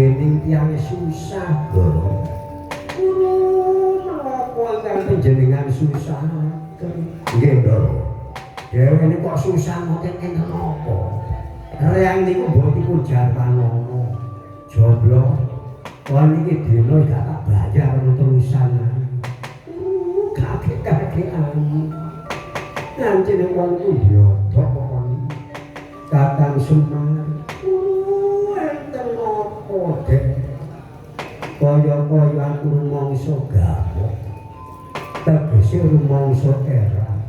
dening tiyang susah lho. Menapa ingkang panjenengan susah? Nggih, Ndoro. Dheweke kok susah ngoten enten napa? Reyang niku mboten jarpanono. Joblo. Kon iki dina gak tak bayar terusan. Kakek-kakekan. Nancene wong ku yodok kon. Kakang Semar. Kaya-kaya aku rumangsa gabok tegese rumangsa era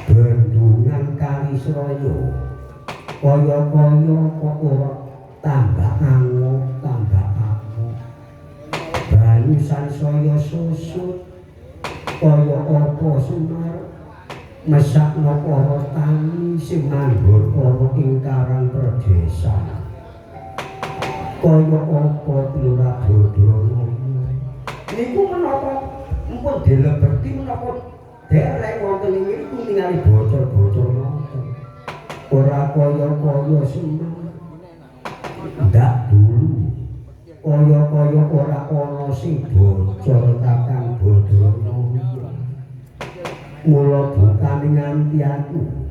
bendungan Kalisraya kaya-kaya kok ora tambah ango banyu sansaya susut kaya apa Semar mesakno para tani sing manggon ana ing karang perdesaan kaya apa Lurah Badrana niku menapa mumpun dilebeti menapa derek wonten ing mriku ningali bocor-bocor nonton ora kaya-kaya Semar ndak dulu kaya-kaya ora ana sing bocor Kakang Badrana mula bukane nganti aku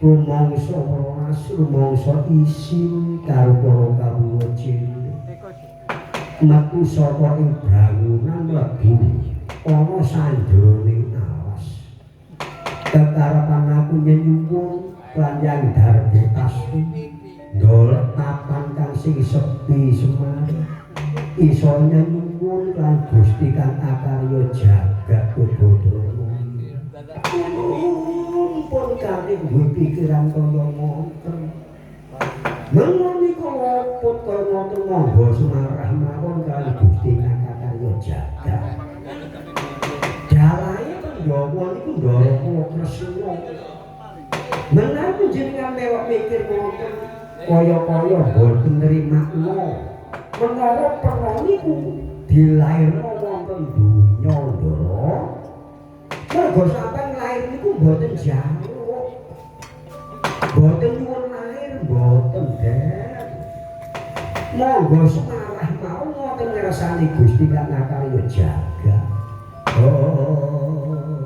rumangsa welas rumangsa isin karo para kawula cilik metu saka ing bangunan mlebu ana sandroning alas kekarepan aku nyuwun klanjang darbe pasti ndolek papan kang sing sepi Semar iso nyuwun lan Gusti Kang Akarya jagat Badrana pun kali duwe pikiran kaya ngoten. Menika laput kaya ngoten monggo sumarah mawon kali Gusti Kang Akarya jagat. Dalahe Pandhawa niku ndara kula Kresna. Menawi jenengan lewat mikir ngoten kaya-kaya boten nrimakno. Menawa perlu niku dilairno wonten donya Ndara. Mergo sampeyan lair niku mboten jaluk. Mboten nyuwun lair, mboten der. Monggo sumarah mau ngoten ngersani Gusti Kang Akarya jagat. Oh.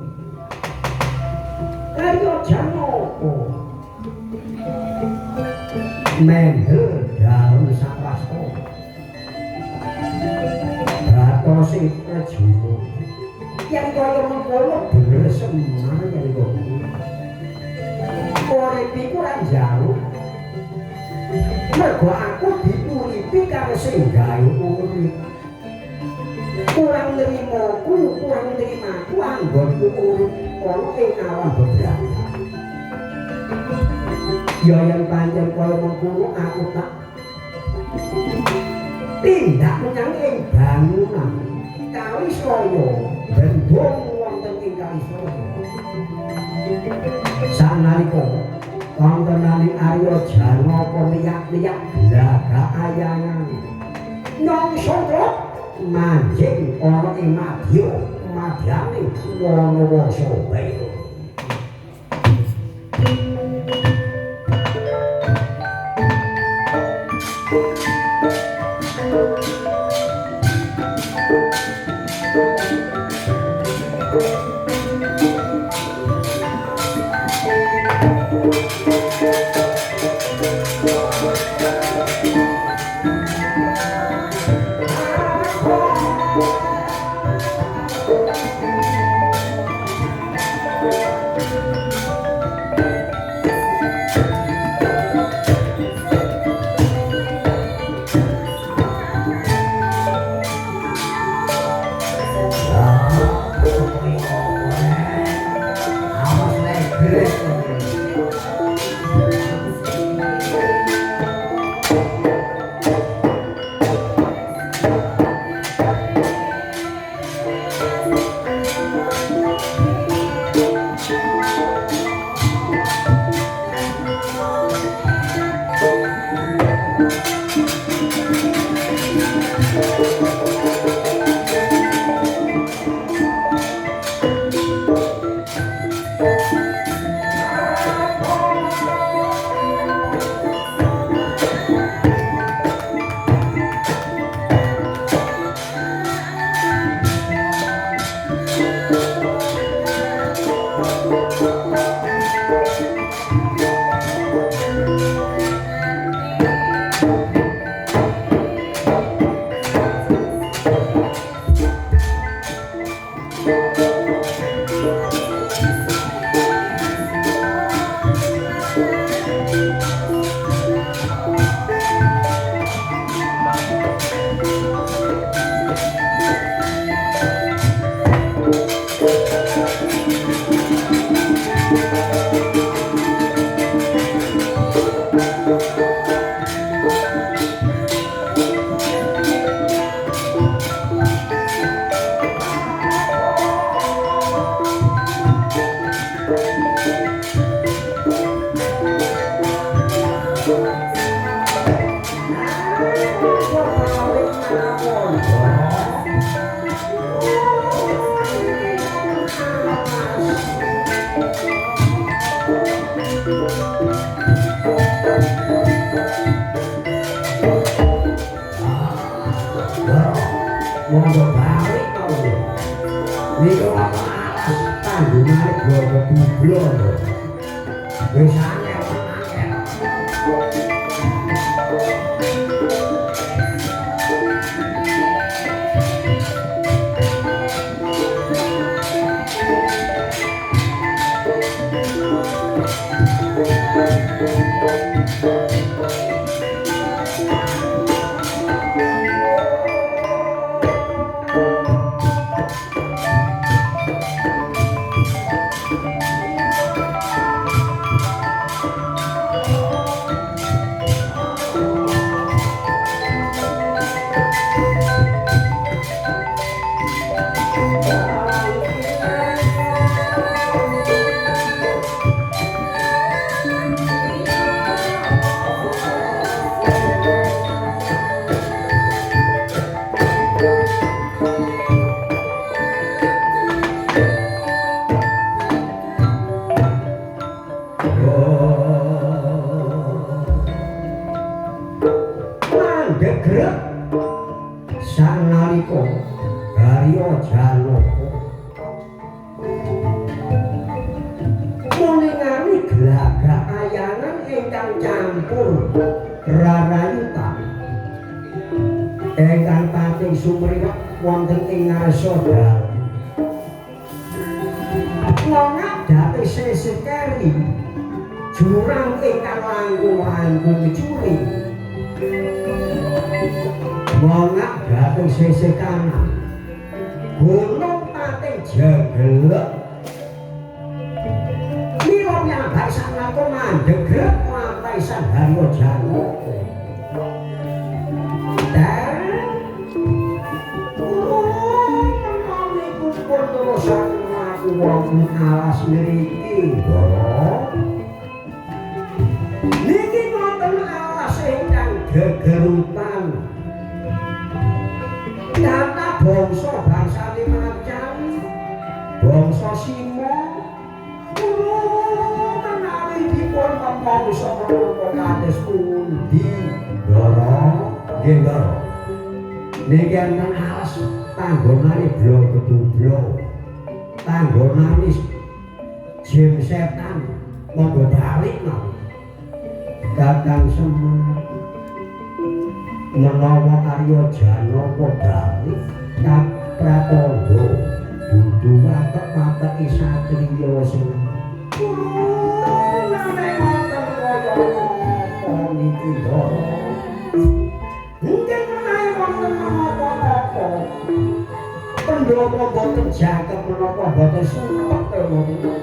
Karya janapa? Mendel daun saprasto. Batose Arjuna. Yang kaya mengkono bener Semar yang kok urip iku ora jauh mergo aku diuripi karo sing gawe urip kurang nrimaku kurang nrimaku anggonku urip ana ing alam bebrang ya yang pancen kaya mengkono aku tak tindak menyang ing bangunan Kalisraya bendung wonten ing Kalisraya sanalika wonten ing Arya Janaka liyak-liyak blaga ayangan nyongso manjing ana ing madya madyane Wanawasa bae Monggo balik tau. Niku apa alas tanggungane gogo bublo. Wis angel angel. Mandeg sanalika Garya Janaka muningali glagah ayangan ingkang campur rarayutan ingkang pating sumriwet wonten ing ngarsa dalu ngongak dhateng sisih keri jurang ingkang langkung-langkung curi ngongak dhateng sisih kanan gunung pating jegelek mila nyambak sanalika mandhegrek lantai sang Garya Janaka wong alas mriki niki wonten alas ingkang gegerutan kata bangsa bangsane macan bangsa simo menawi dipun pamangsa menapa kados pundi Ndara nggih Ndara niki enten alas panggonane blok-blok panggonane jim setan monggo balikno Kakang Semar menawa Garya Janaka balik kapratandha dudu watek-wateki satriya sing niki Ndara mungkin menawi wonten menapa-napa pendhapa boten jaket menapa boten sumpek ngoten.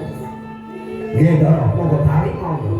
Nggih, Ndara, monggo balik monggo.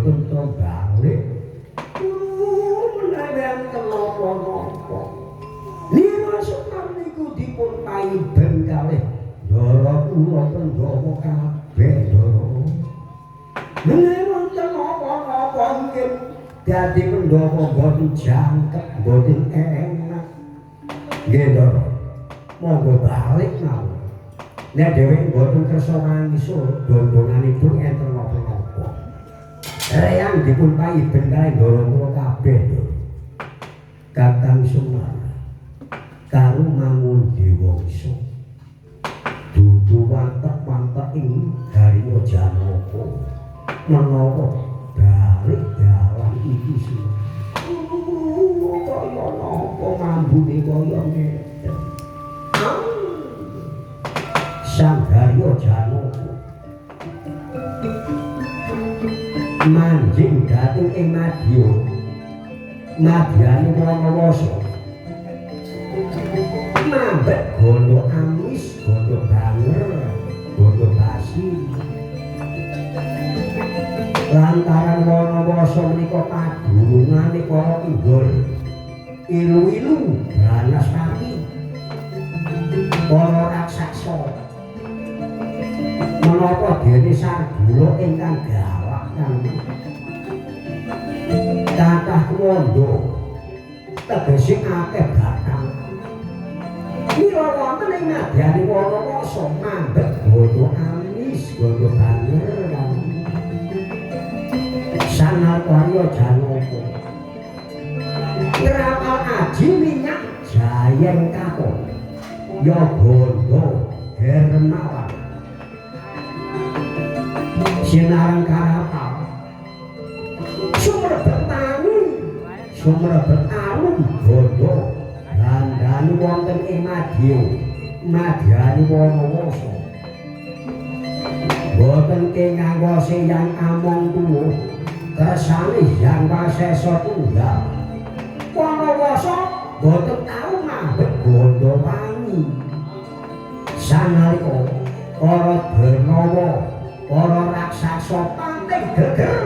boten to balik menawi kenapa-napa Nira Sekar niku dipun paiben kalih Ndara kula Pandhawa kabeh Ndara menawi wonten apa-apa nggih dadi Pandhawa boten jangkep boten enak nggih Ndara monggo balik mawon nek dheweke boten kersa mangisul dondonganipun enten napa-napa Reyang dipun paiben kalih Ndara kula kabeh Kakang Semar karo Mangun Dewangsa dudu wantek-wantek ing Garya Janaka menawa balik dalan iki sing kaya napa mambune kaya ngeten Sang Garya Janaka manjing dhateng ing Madya Madyane Wanawasa mambet gondo amis gondo banger gondo basi lantaran Wanawasa menika padunungane para inggol ilu-ilu Banaspati para raksasa menapa dene Sardula ingkang galak kathah wanda tegese akeh batang mila wonten ing Madyane Wanawasa mambet gondo amis gondo banger Sang Garya Janaka ngrapal aji minyak jayeng kakon ya gondo Hermawan sinarang karapal sumrebet tangi sumrebet alum gondo dandani wonten ing Madyane Wanawasa boten kenganggo seyang among tuwuh kersane yang wasesa tunggal Wanawasa boten tau mambet gondo wangi sanalika para Dermawa para raksasa pating geger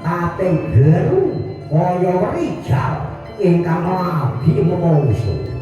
pating geru kaya rijal ingkang lagi memungsu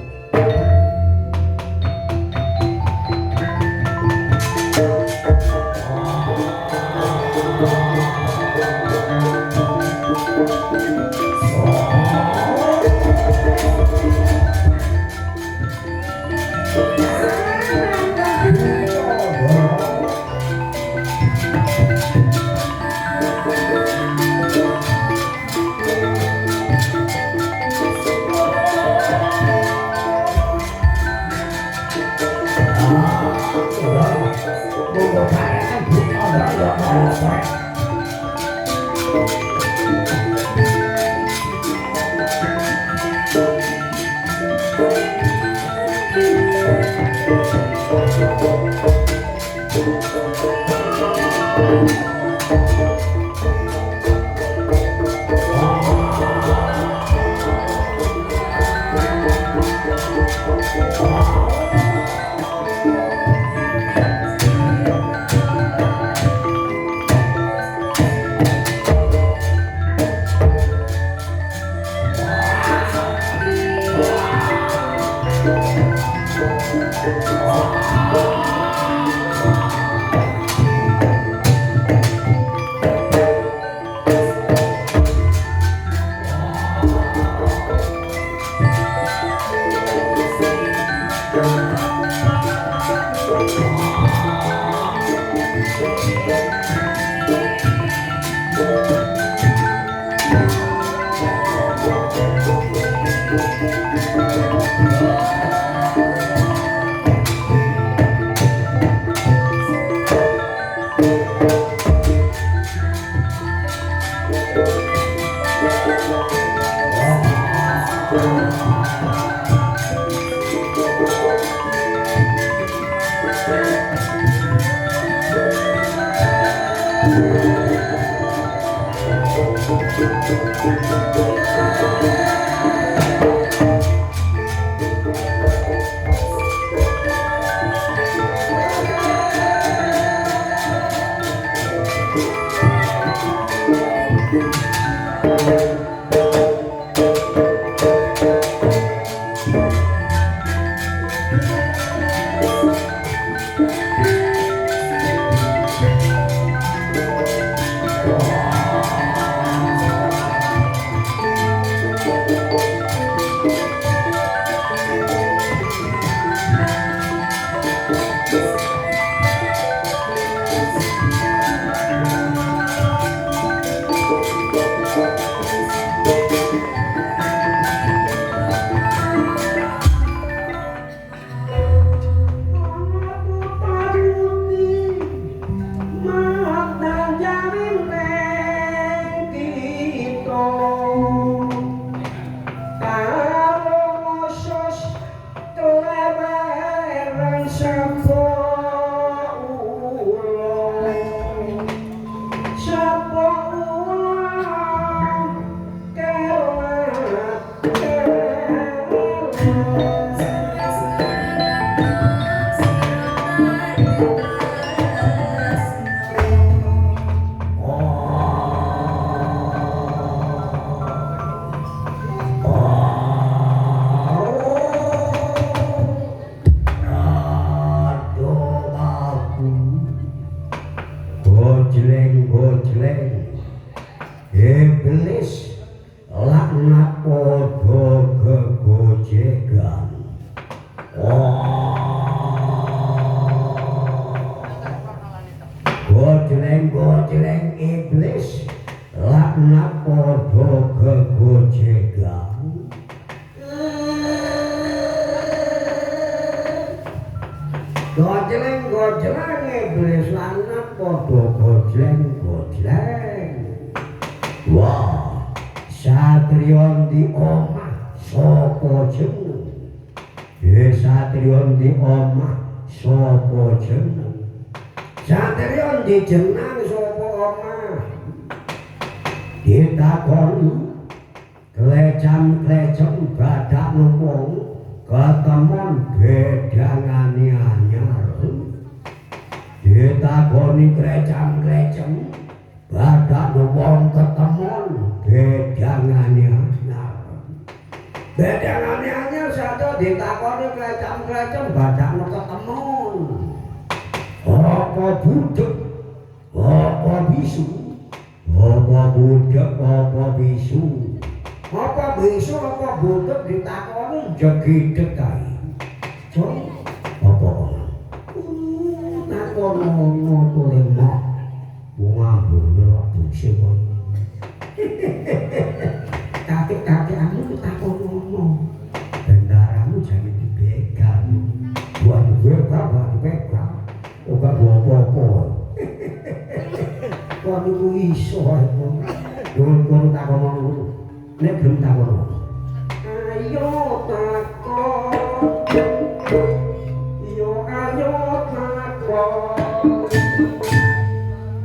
Iblis laknat padha gegojegan. Gojleng iblis laknat padha gegojegan. Gojleng iblis laknat padha gojleng. Wah, satriya di omah sapa jeneng? Satriya di omah sapa jeneng? Satriya di jeneng sapa omah? Ditakoni klecam badak numpung ketemon bedangane anyar. Ditakoni klecam badak numpung ketemon bedangane anyar. Bedangane anyar satu ditakoni klecam badak nu ketemon. Apa budek, apa bisu, apa budek, apa bisu, apa budek ditakoni jegideg kae. Cok, apa ono? Takono tole mak. Wong ambune kok buse kok. Kakek-kakekmu takono. Bendaramu jangan dibegal. Buat dibegal. Ora apa-apa. Kok niku iso ae. Dulur takono. Nek belum takono. Ayo takon. Yo ayo takon.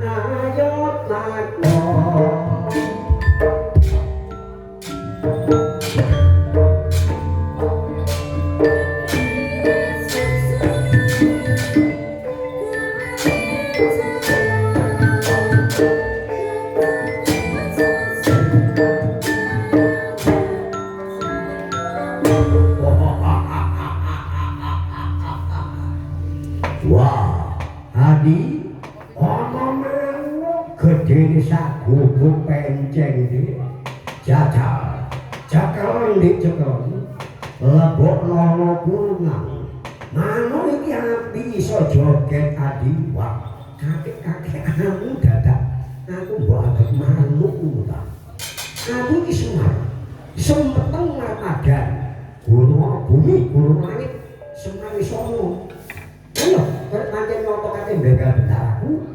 Ayo takon. Wah, adi ana manuk gedene sak gubuk penceng iki. Jajal dicekel. Lebokno kurungan. Manuk iki api iso joget adi. Wah, kakek-kakekmu dadak aku mbok anggap manuk ta. Aku iki sempeteng Ramadan. Gunung bumi, gunung langit, semari sono. Ayo, pancen napa kate begal bendaraku.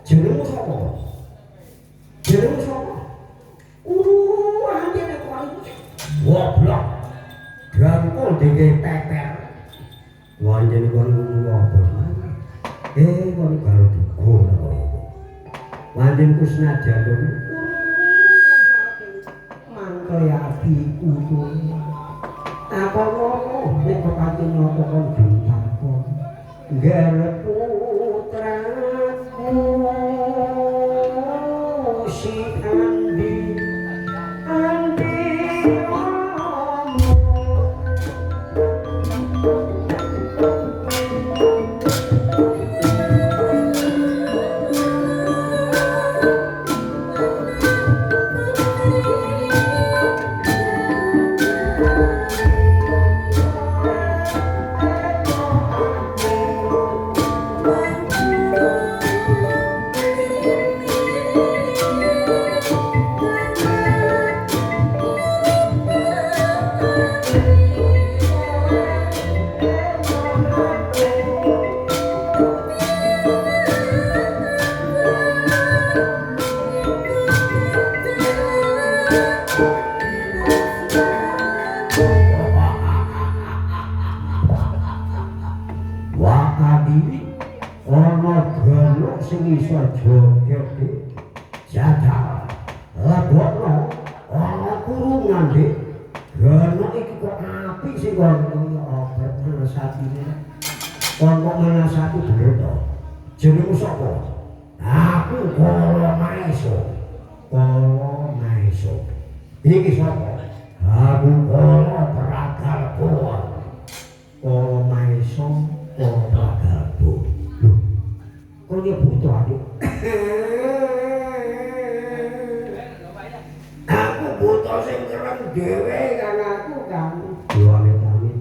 Jenengmu sapa? Anjene kok goblok. Grangkul dhewe peper. Anjene kon ngono apa? Kon karo dugo napa iku. Anjene ku senajan to. Mangkel atiku kuwi. Apa-apa nek pancen napa kon ditakon. Garep putraku si dilebokno ana kurungan Dik. Gono iki kok apik sing kono obat manasatine. Kon kok manasati bener to. Jenengmu sapa? Aku Kala Maeso. Kala Maeso. Iki sapa? Aku Kala Pragalpo. Kala Maeso, Kala Pragalpo. Lho. Kok dia butuh adik? Aku butuh sing keren dhewe kan aku kan. Yo amit-amit.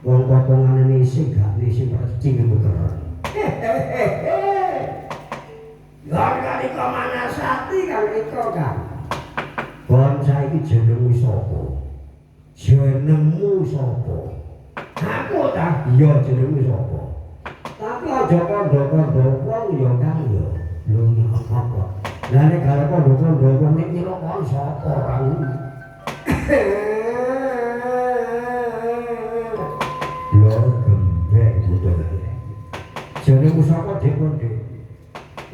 Wong potongane nisi gak nisi percing keren. Gara-gara iko Manasati kan iko kan. Kon saiki jenengmu sapa? Jenengmu sapa? Aku ta iya jenengmu sapa? Tapi aja kandha-kandha wong ya Kang ya. Lho apa? Lah nek gak kandha-kandha wong nek nyira kon sapa Kang? Lho gembek butuh. Jenengmu sapa Dik Dik?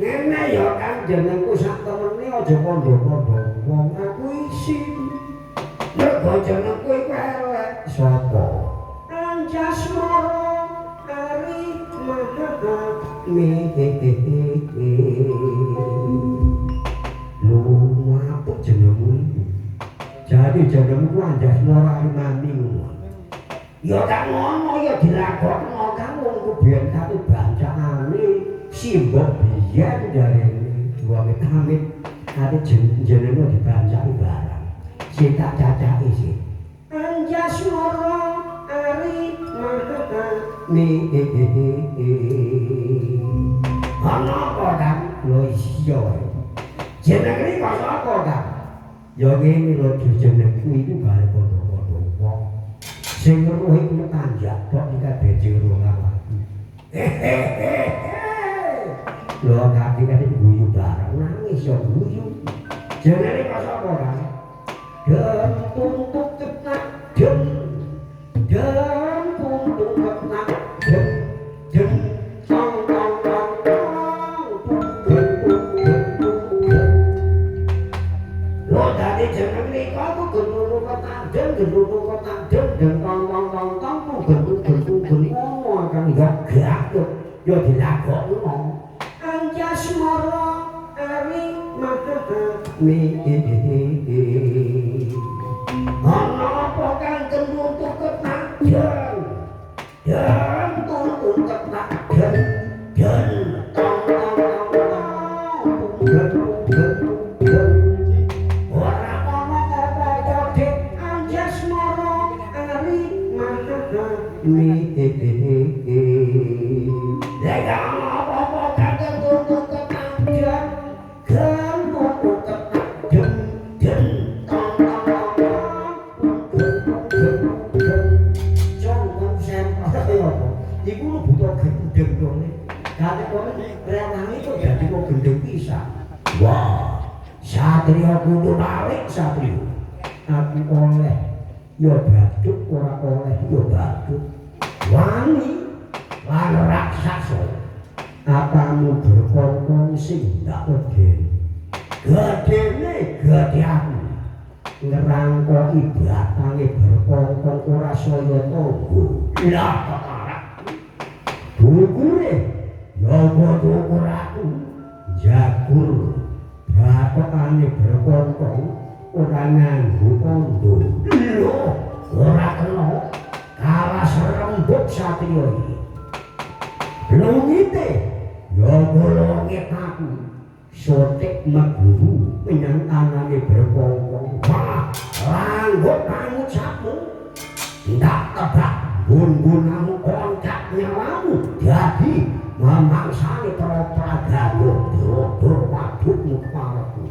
Ngene ya Kang jenengku sak temene aja kandha-kandha wong aku isin. Mergo jenengku iku elek. Sapa? Anjasmara Ari Mahami. Lho apa jenengmu iki? Jadi jenengku Anjasmara Ari Mahami ngono. Ya tak ngono ya dilakokno Kang wong ku biyen kate bancane simbok biyen jarene dua amit ate jenenge dibancani barang. Sing tak cacake sih. Anjasmara Ari Mahami. Ana apa Kang? Lho iya. Jenenge kok sapa Kang? Ya ngene lho jenengku iku bare padha-padha wong. Sing weruh iku tanjak kok kabeh jero ngawaki. Lho kabeh kate guyu bareng nangis yo guyu. Jenenge kok sapa Kang? Den tuntut ketak den. Den tuntut ketak den. Den tong tong tong tong. Lho dadi jenenge kok genduru ketak den genduru ketak den den tong tong tong tong genduru ngono kan gak yo dilakokno. Anjasmara Ari Mahami. Ana apa Kang genduru ketak den. Den tuntut ketak den. Den tong tong tong tong. Ora ana apa-apa Dik Anjasmara Ari Mahami. Lek ana apa-apa Kang genduru ketak den. Den tuntut ketak den. Den tong tong tong tong. Iku lu butuh gendeng dong. Kate kono rewangi kok dadi kok gendeng pisan. Wah, satria kudu balik satria. Aku oleh ya badut ora oleh ya badut. Wani lan raksasa. Apamu berkongkong sing ndak wedi. Gedene gedheku. Ngerangkoki batange berkongkong ora saya tanggo. Lah kok dukure ya padha aku jagur batokane berkongkong ora nganggo kondo. Lho ora kena kalas rembug satria iki. Lungite ya golonge aku sotek maguru menyang tanane berkongkong. Wah langgut pangucapmu ndak tebak gun-gunamu koncak nyawamu jadi memangsani propaganda dor wadukmu kepalaku.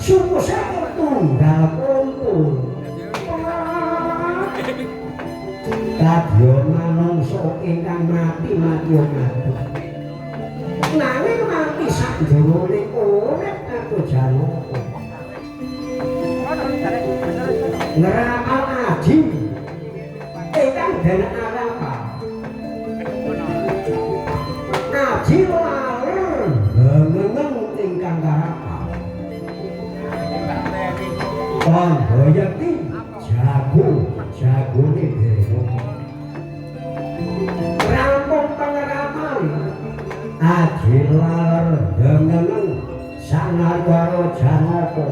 Suku saya tunggal kumpul ya manungsa ingkang mati mati nanging mati sakjroning urip aku Janaka ngeramal aji ingkang den arapa aji lalur meneng ingkang karapa Pandayakti jagone dewa rampung pangeramal aji lalur meneng sangargara Janaka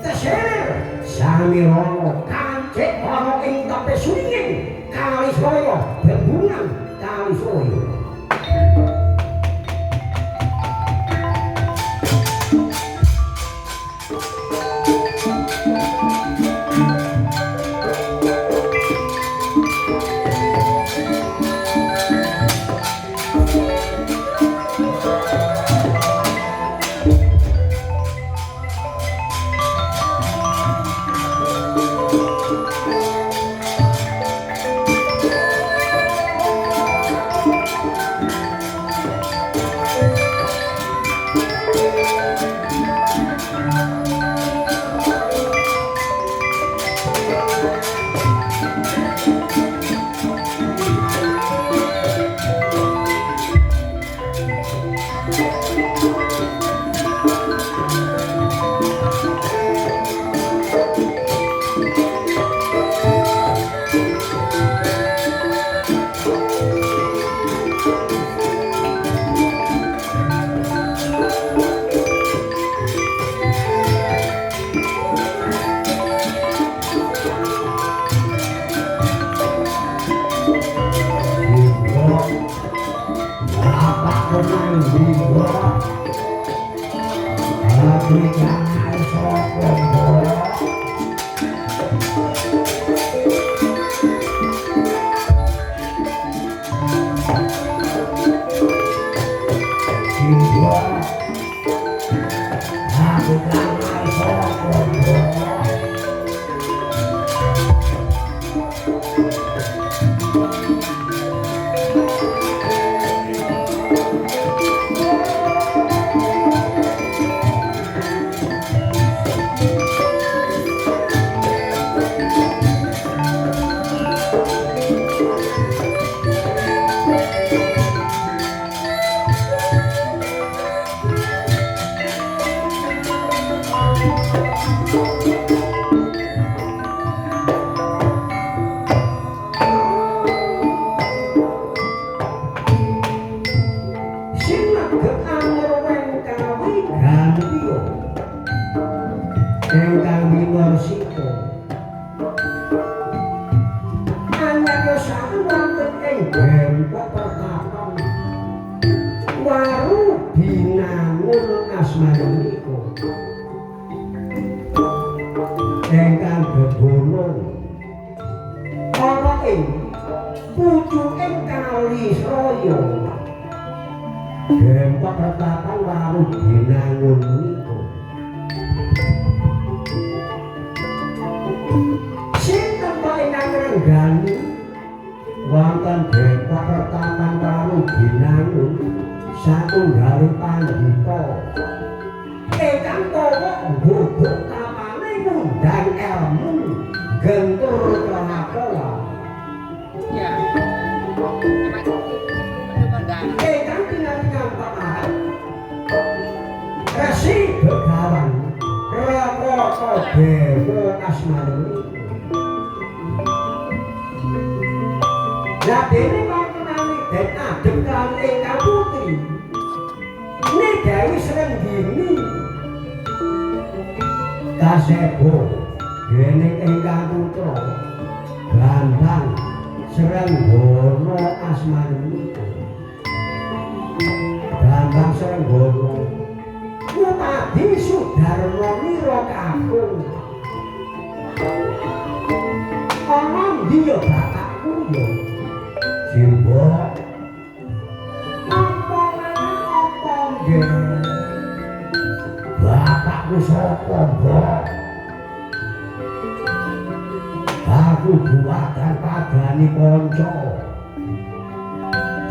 kesir sami rono kancik ana ing tepi suwinging Kalisaya bebungan Kalisaya Aku buatan padani konco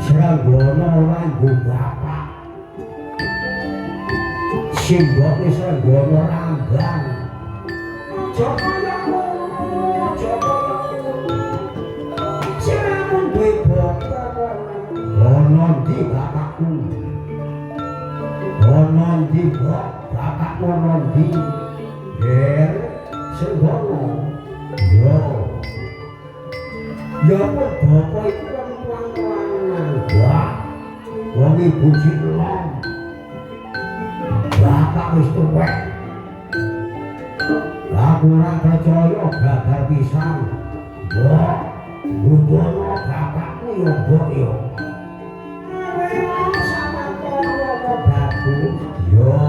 Sranggono ranggo bapak simbole Sranggono rambang aja kaya ngono siramun duwe bapak ana ndi bapakku ana ndi bapakmu ana ndi ger Sranggono yo ya kok bapak iku wah, wong ibu cilom bapak wis tuwek aku ora percaya babar pisan mbok nggono bapakmu ya mbok ya sama kono kok bagus yo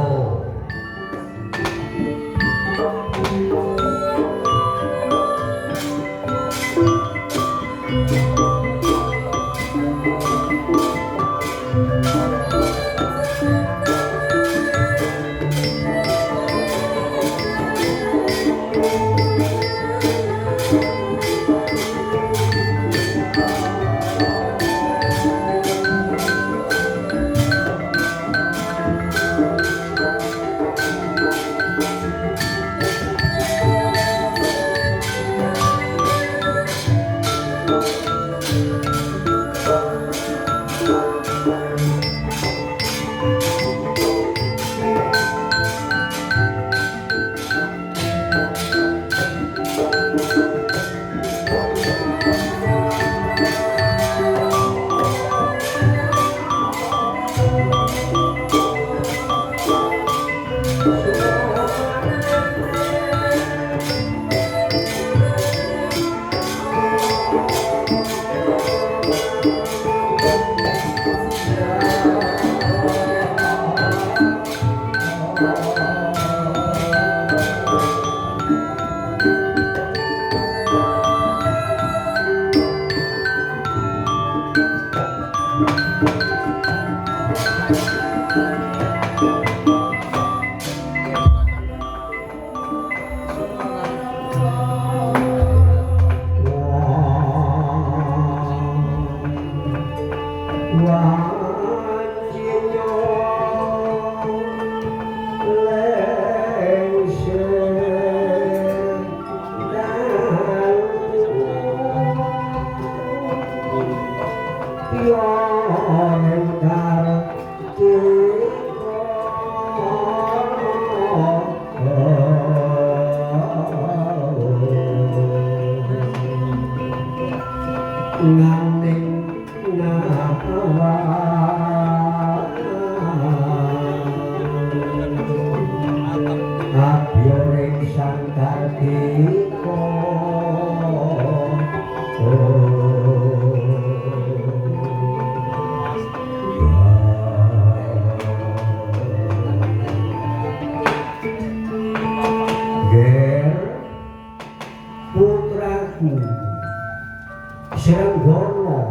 Sranggono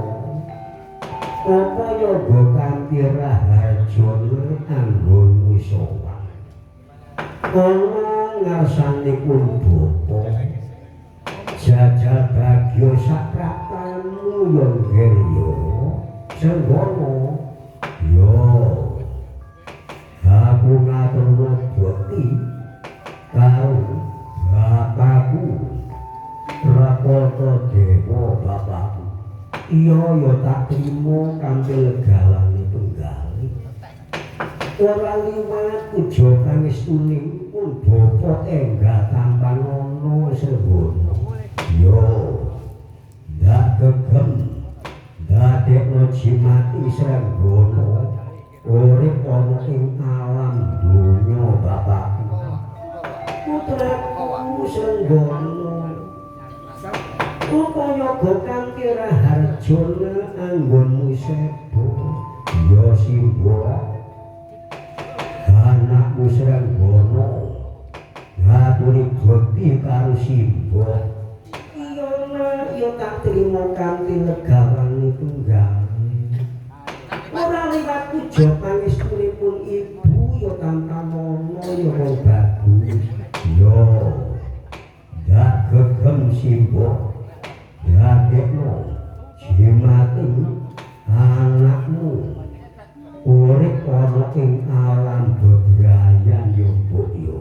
apa yoga kanthi raharja anggonmu sowan ana ngarsanipun bapa jajal bagya sapratanmu yo ngger yo Sranggono yo aku ngaturno bhakti karo bapakku Rapoto Dewa bapakku iya ya tak trimo kanthi legalane tunggali ora liwat puja pangestuning pun bapa enggak tampan ana Sranggono yo ndak gegem dadekno jimati Sranggono urip ana ing alam donya bapakku putraku Sranggono upaya kanthi raharja anggonmu sedo ya simbola anakmu Sranggono ngaturi bhakti karo simbola iya tak trimo kanthi legawani tunggal ora liwat puja pangestunipun ibu ya tanpa mono ya wong bagus yo ndak gegem simbola dadekno jimati anakmu urip ana ing alam bebrayan yo mbok yo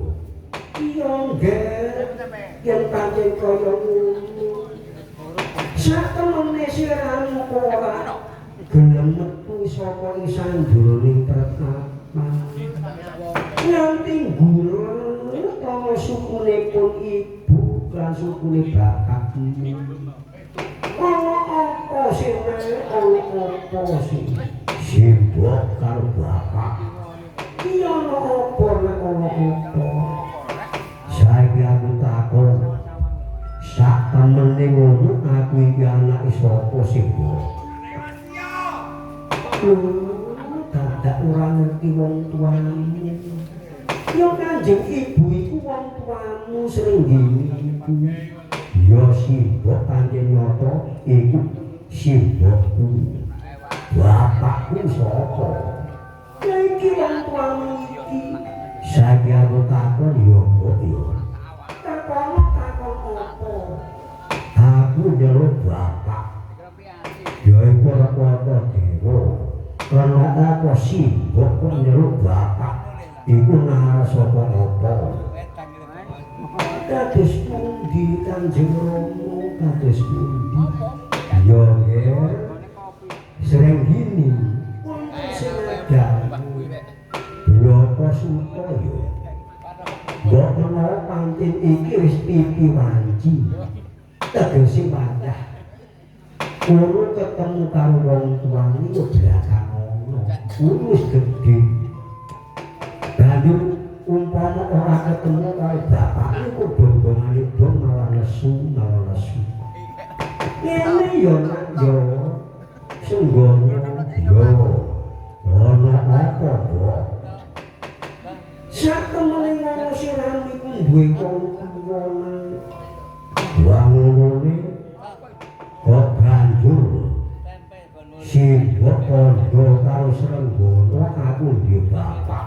iya nggih yen pancen kaya ngono satemene siramu ora gelem metu saka ing sandroning pertapa nganti guru ana sukunipun ibu lan sukune bapak ana apa sing ana apa sing simbok karo bapak iya ana apa nek ana apa saiki aku takon sak temene ngono aku iki anake sapa sing dadak ora ngerti wong tuamu yo kanjeng ibu iku wong tuamu srenggene yo simbok pancen nyata iku simbokku bapakku sapa ya iki wong tuamu iki saiki aku takon yo kok yo takon apa aku njaluk bapak yo iku ora padha dewa karena apa simbok kok njaluk bapak iku nara sapa apa kados pundi Kanjeng Rama kados pundi yo nggih sering gini wonten senadang Bloko Suta yo mbok menawa pancen iki wis pipi wanci tegese wadah kulo ketemu karo wong tuane yo belakang ngono kulo wis gedhe banjur umpama ora ketemu karo bapake kok dongane dong malah nesu ngene yo nak yo sunggono yo ana apa kok sak temene ngono siramu iku duwe kongkone wangone kok banjur simbok padha karo srenggono aku duwe bapak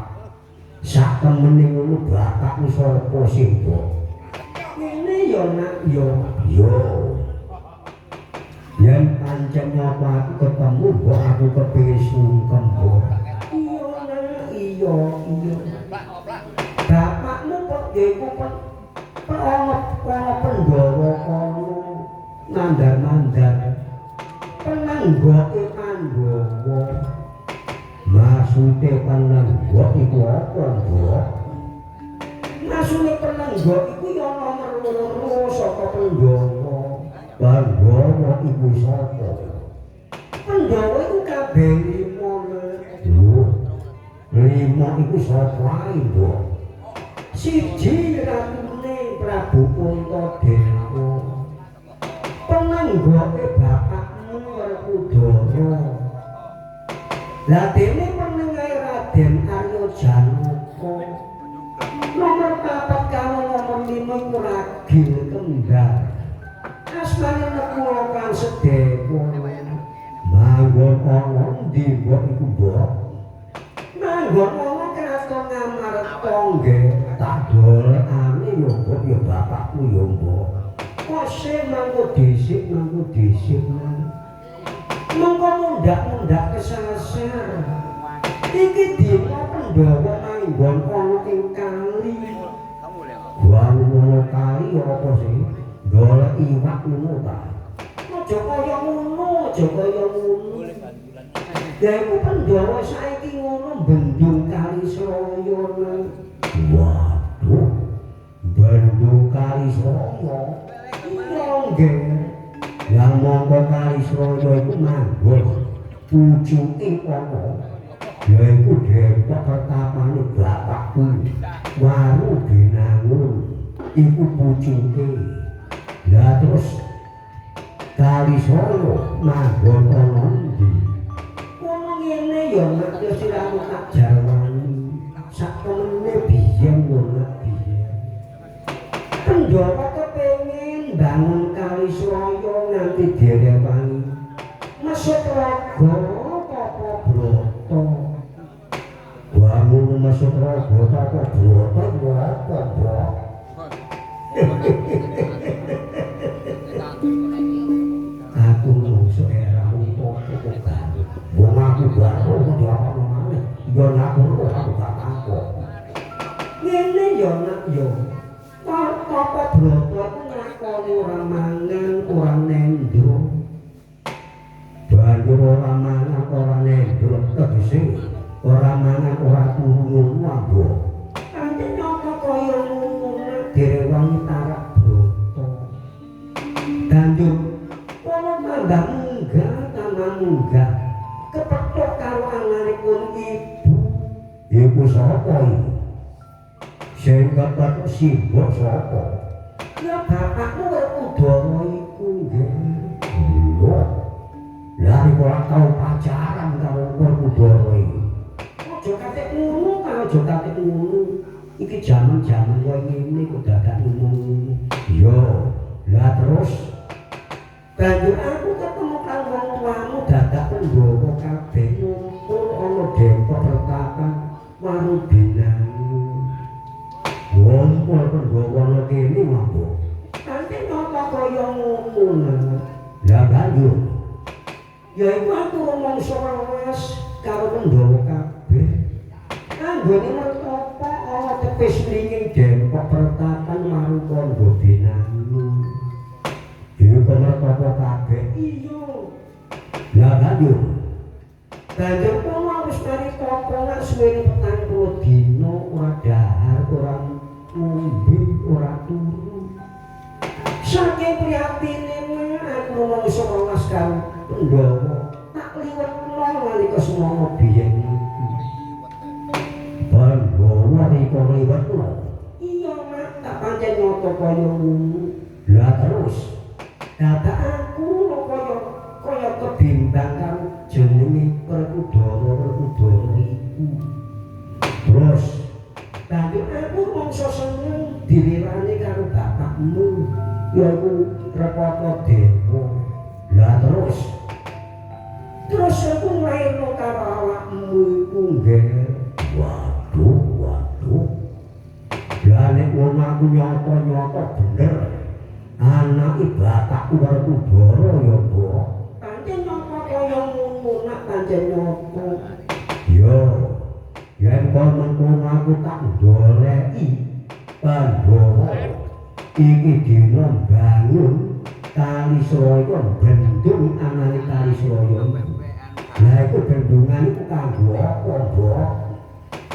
sak temene ngono bapakmu sapa simbok ngene yo nak yo yen pancen nyapa aku ketemu mbok aku kepengin sungkem mbok iya bapakmu kok yaiku ana Pandhawa kono nandar-nandar penanggoke Pandhawa maksude penanggok iku apa mbok maksude penanggok iku ya nomor loro saka Pandhawa iku sapa Pandhawa iku kabeh 5 iku sapa mbok siji ratune Prabu Puntadewa penanggoke bapakmu Werkudara lah dene penengae Raden Arya Janaka nomor 4 karo nomor 5 iku ragil kembar asmane Nekula kang Sedewa manggon ana ndi mbok iku mbok manggon ana kraton Ngamarta nggih tak dolekane yo mbok yo bapakku yo mbok kose mangko dhisik mongko mundak kesasar iki dina Pandhawa manggon ana ing kali ngono kali apa sih golek iwak ngono ta aja kaya ngono ya iku Pandhawa saiki ngono bendung Kalisraya waduh bendung Kalisraya iya nggih yang mongko Kalisraya iku manggon pucuke ana ya iku Depok pertapane bapakku Waru Binangun iku pucuke lah terus Kalisraya manggon ana ndi ngono ngene ya nek siramu tak jarwani sak temene biyen ngono biyen Pandhawa kepengin bangun Kalisraya nganti direwani mesut raga apa brata bangun mesut raga apa brata apa brata aku mung era apa ora mangan ora turu ngono ambo. Pancen nyapa kaya ngono direwangi tarak broto. Banjur kala manggah munggah tanah munggah kepethuk karo anganipun ibu. Iku sapa iki? Sing kepethuk simbok sapa? Ya bapakmu Werkudara iku nggih. Lho. Lah iku ora tau pacaran karo Werkudara iki. Aja katik ngono, aja katik ngono. Iki jaman-jaman koyo ngene kok dadak ngono. Yo, lah terus banjur aku ketemu karo wong tuamu dadak nggawa kabeh ngumpul ana dempok retakan Marubinang. Ngumpul nggawa ana kene mabuk. Pancen napa kaya ngono. Lah banjur ya iku aku rumangsa welas karo nggawa kabeh. Anggone mertopo ana tepis mringing dempok retakan Marubinang binangmu. Iku mertopo kabeh. Iya. Lah banjur kono wis mari pokokan suwene 40 dina ora dahar, ora ngombe, ora turu. Saking priyatine aku rumangsa welas karo Pandhawa. Tak liwetno nalika semana biyen iku. Pandhawa rika liwetno. Iya, Mak, tak pancen nyata kaya ngono. Lah terus dadak aku kaya kebimbang karo jenenge Werkudara iku. Terus banjur aku mangsa seneng dirirani karo bapakmu yaiku Repata Dewa. Lah terus aku nglairno karo awakmu iku nggih. Waduh. Lah nek ngono aku nyata-nyata bener anake bapakku Werkudara ya, Mbok. Pancen nyata kaya ngono, nak pancen nyata. Yo, yen kono aku tak goleki Pandhawa. Iki dina bangun Kali Sraya bendung anane Kali Sraya. Lah iku bendungan iku kanggo apa, Mbok?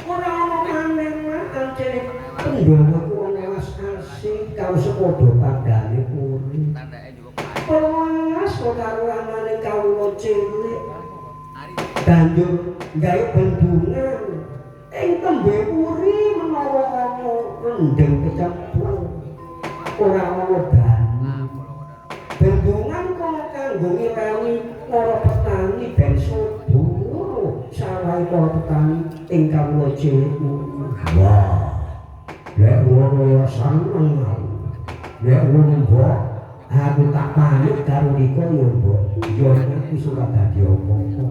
Ora ana maneh ancene Pandhawa ku welas asih karo sepadha padane puri. Welas karo anane kawula cilik. Banjur gawe bendungan ing tembe puri menawa ana rendeng kecemplung. Ora ana banyu. Bendungan kono kanggo ngirami para petani ben subur sawahe para petani ing kawula cilik. Wah. Lek ngono ya seneng aku. Lek ngono Mbok, aku tak pamit karo Rika ya Mbok. Ya aku ora dadi apa-apa.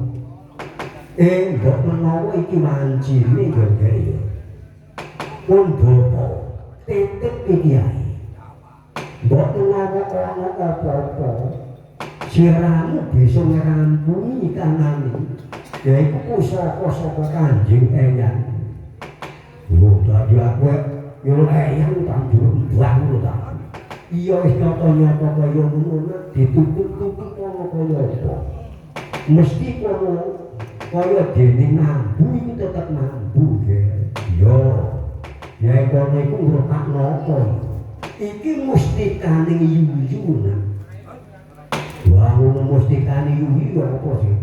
Mbok menawa iki wancine ya Ndek ya. Pun bapa titip iki ae. Mbok menawa ana apa-apa, siramu bisa ngrampungi kanane. Ya iku pusaka saka Kanjeng Eyang. Lho dadi aku yo eyang tandur buang lho ta. Iya wis nyata-nyata kaya ngono ditutup-tutup ana kaya apa. Mesti kono kaya dene mambu iku tetep mambu nggih. Yo. Ya kono iku ngrutakno apa. Iki mustikane yuyu. Wah ngono mustikane yuyu apa sih?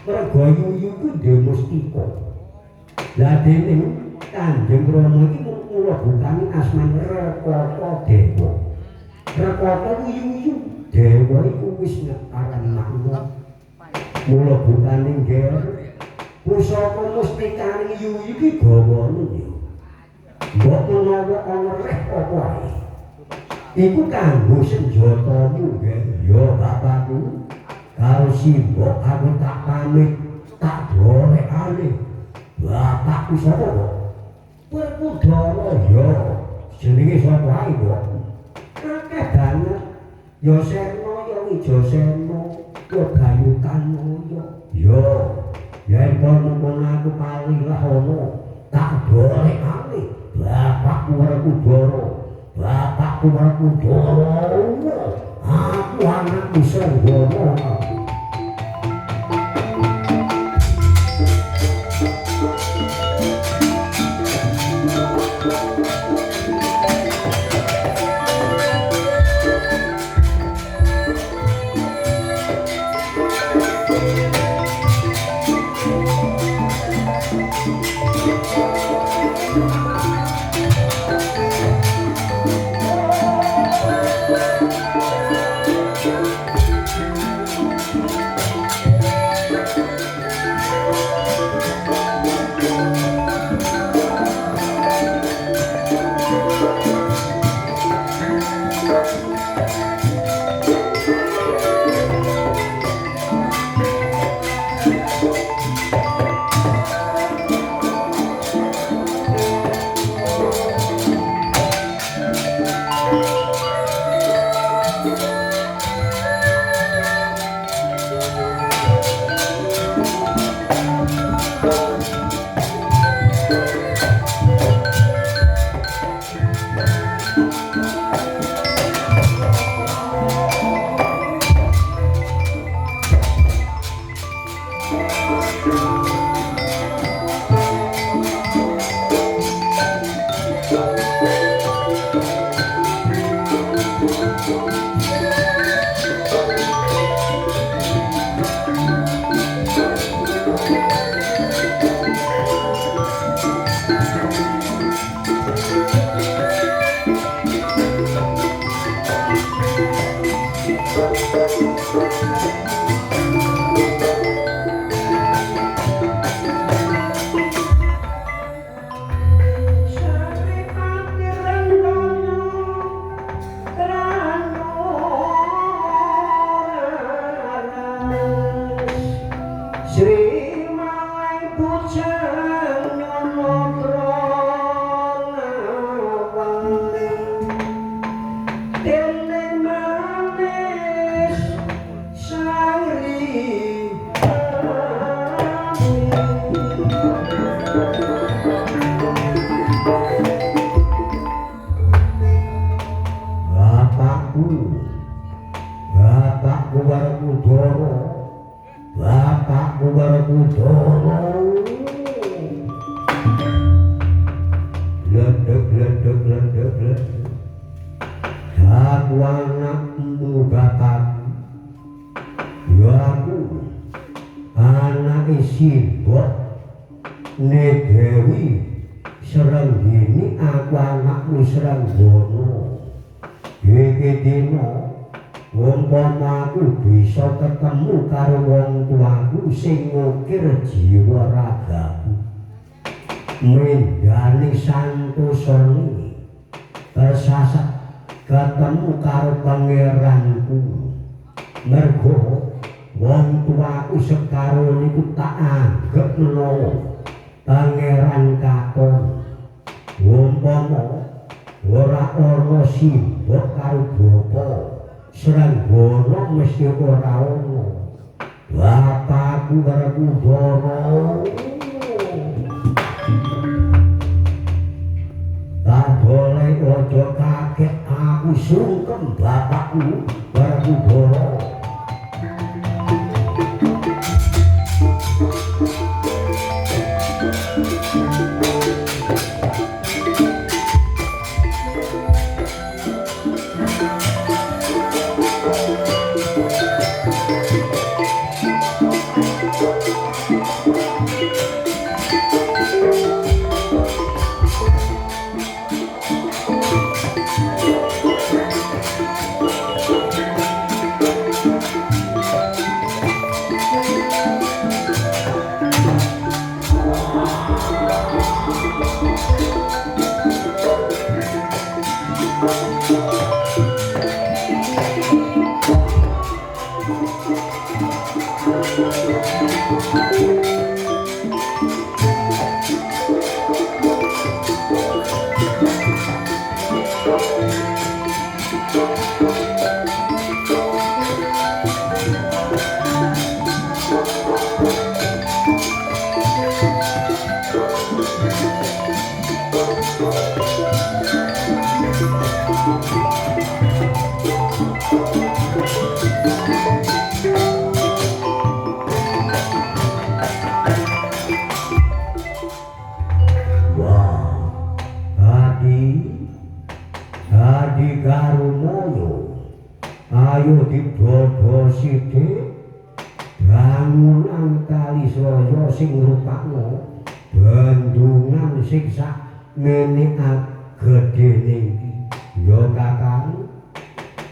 Mergo yuyu ku dhewe mustika. Lah dene Kanjeng Rama iki mula bukane asmane Repata Dewa. Repata ku yuyu, Dewa iku wis ngeparan makna. Mula bukane nggih pusaka mustikane yuyu iki gawane ya. Mbok menawa ana reh apa ae. Iku kanggo senjatamu nggih. Ya bapakku karo simbok aku tak pamit tak golekane. Bapakku sapa kok? Werkudara ya jenenge sapa ae kok. Akeh banget. Ya Sena ya Wijasena, ya Gayutanoya. Ya kono aku palilah ana tak golekane. Bapakku Werkudara. Bapakku Werkudara. Aku anakku Sanggana.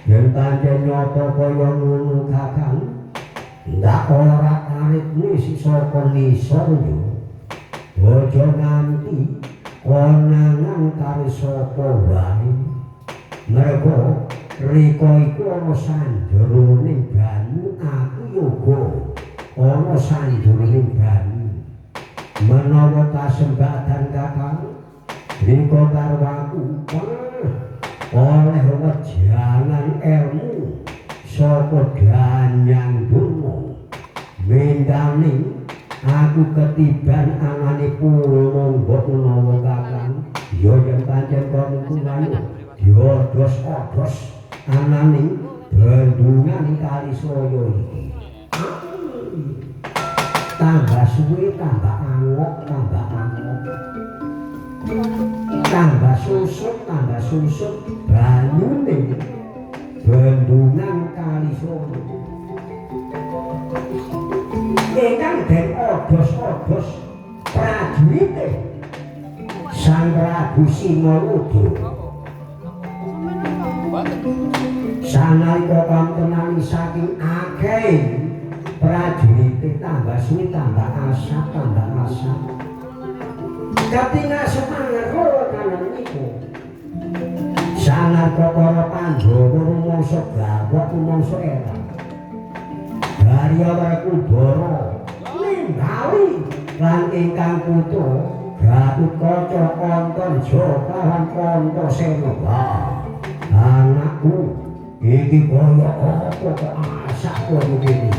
yen pancen nyata kaya ngono kakang ndak ora aritmu saka ngisor yo aja nganti konangan karo sapa wae mergo rika iku ana sanjeroning banyu aku yoga ana sanjeroning banyu menawa kasembadan kakang rika karo aku oleh wejangan ilmu saka Danyang Durna mendaning aku ketiban angane pulung mbok menawa kakang ya yen pancen kono kuwi diodos-odos ananing bendungan kali saya iki tambah suwe tambah angok tambah susut banyune bendungan kali saya ingkang den odos-odos prajurite Sang Prabu Sinawada sanalika kamtenan saking akeh prajurite tambah suwi tambah asap katinga semangat loro kanan niku sanalika para Pandhawa rumangsa gawok rumangsa era Garya Kudara ningali lan ingkang putra Gatotkaca Antarja kawan Antasena anakku iki kaya apa kok asak koyo ngene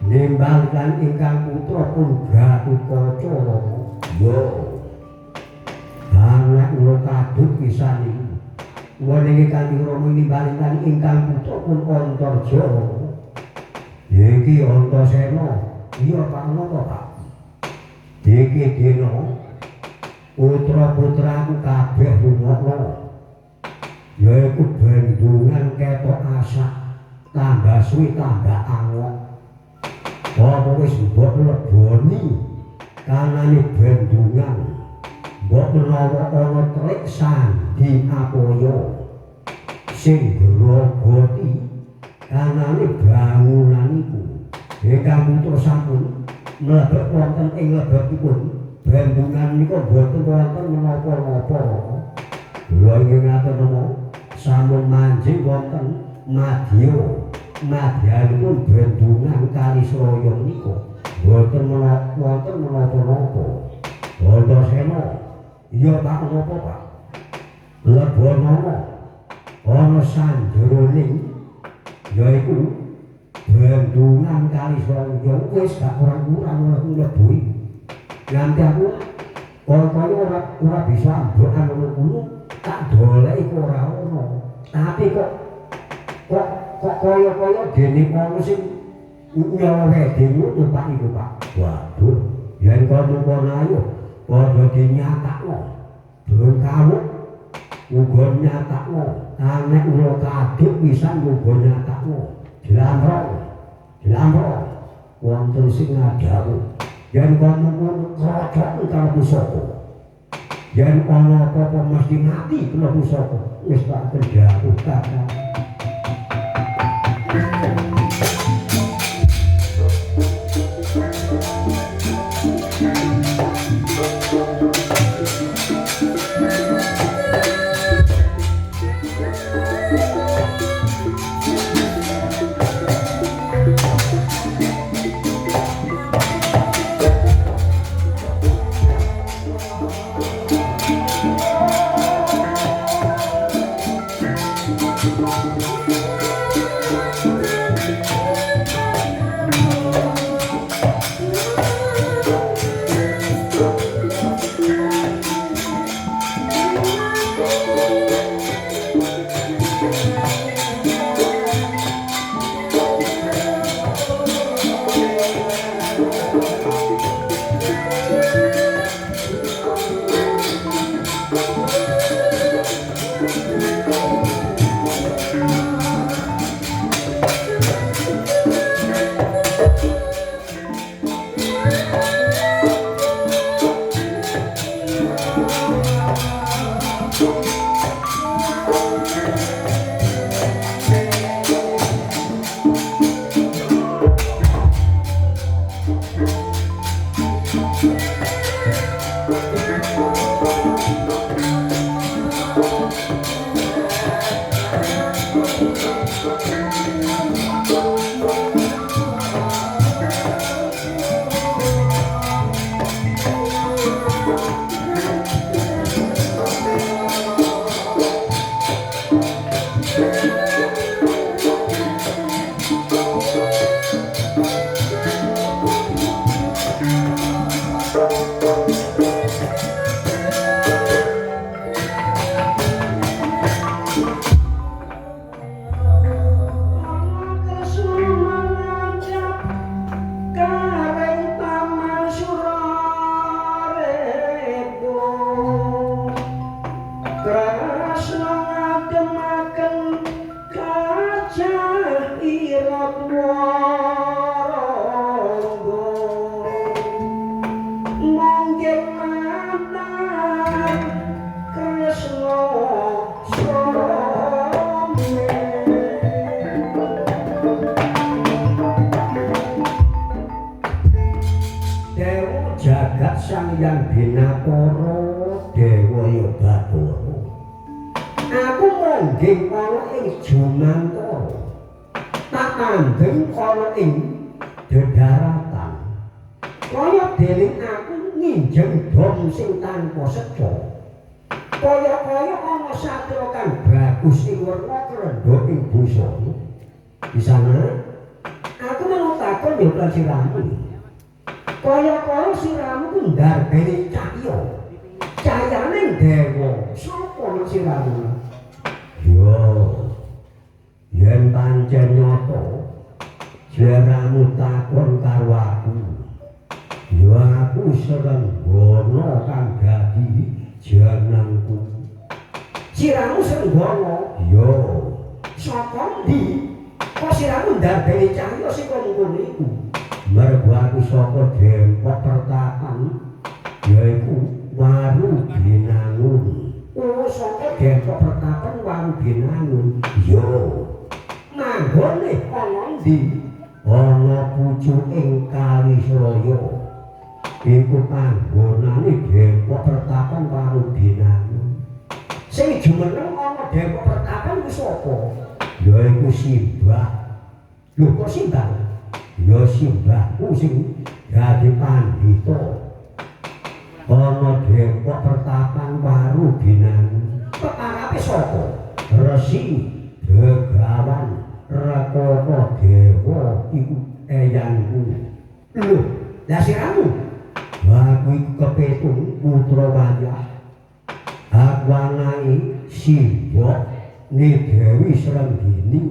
nimbangkan ingkang putra pun Gatotkaca yo anak kula kadut pisan iki Kanjeng Rama nimbangkan ingkang putra pun Antarja iki Antasena iya Pak napa Pak iki dina putra-putraku kabeh lumana yaiku bendungan ketok asak tambah suwi tambah angok apa wis mbok leboni kanane bendungan mbok menawa ana trek sandi apoyo sing grogoti kanane bangunan iku ingkang putra sampun mlebet wonten ing lebetipun bendungan niku boten wonten menapa-napa kula ingkang ngaturna sampun manjing wonten madyanipun bendungan Kali Sroyo niku boten wonten menapa-napa Antasena iya Pak napa Pak lebono ana sanjeroning yaiku bendungan Kali Sroyo wis gak kurang-kurang mlebu nganti aku kaya ora bisa ambrokan ngono tak doleki ora ono tapi kok kaya dene kono sing nyawe dhewe Pak iku Pak waduh yen kono ayo padha dinyatakno durung kawuk uga nyatakno anek kula kaduk pisan uga nyatakno dilamro wonten sing ngadawu yen kono kerajaan karo pusaka yen ana apa-apa mesti mati kena pusaka wis tak kendhawuh kakak Sang Binatara Dewa Bathara aku mongging ana ing Jumantara tak andeng ana ing dedharatan kaya dening aku nginjeng dom sing tanpa seca kaya ana satya kang bagus ing werna krendha ing busana di sana aku menutakon yo siramu kaya siramu ku ndarbeni cahya cahyane dewa sapa siramu yo yen pancen nyata siramu takon karo aku yo aku srenggono kang dadi jenengku siramu srenggono yo saka ndi kok siramu ndarbeni cahya sing kono iku mergo aku saka Dempok Pertapan yaiku Waru Binangun. Oh, saka Dempok Pertapan Waru Binangun. Yo. Manggone ana ndi? Ana pucuking Kalisraya. Iku panggonane Dempok Pertapan Waru Binangun. Sing jumeneng ana Dempok Pertapan ku sapa? Yaiku Simbah. Lho kok Simbah? Ya simbahku sing dadi pandhita ana Dempok Pertapan Waru Binangun. Pekarepe sapa? Resi Begawan Rekara Dewa iku eyangku. Lho, lah siramu? Aku iku kepetung putra wayah. Aku anake Simbok ni Dewi Srenggini.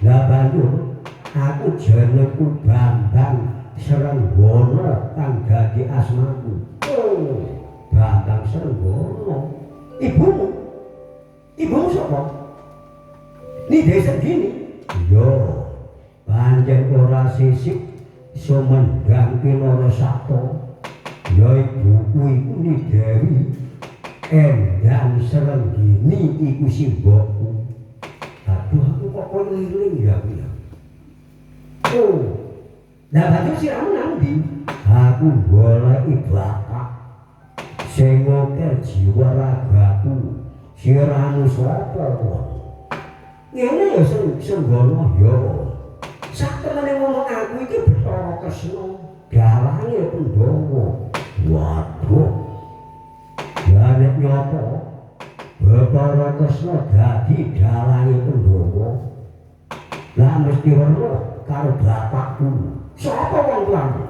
Lah banjur aku jenengku Bambang Srenggono kang dadi asmaku. Oh, Bambang Srenggono. Ibumu? Ibumu sapa? Ni desa gini? Yo, panjen ora sisik sumendang Kinara Sakta. Ya ibuku iku ni Dewi Endang Srenggini iku simbokku. Aduh aku kok ngiling ya aku ya. Oh, lah banjur siramu nang ndi? Aku goleki bapak sing ngoker jiwa ragaku. Siramu sapa? Ngene ya Srenggono ya. Saktemene ngomong aku iki Bathara Kresna, dalange Pandhawa. Waduh. Ya nek nyoto Bathara Kresna dadi dalange Pandhawa. Lah mesti weruh karo bapakku. Sapa wong tuamu?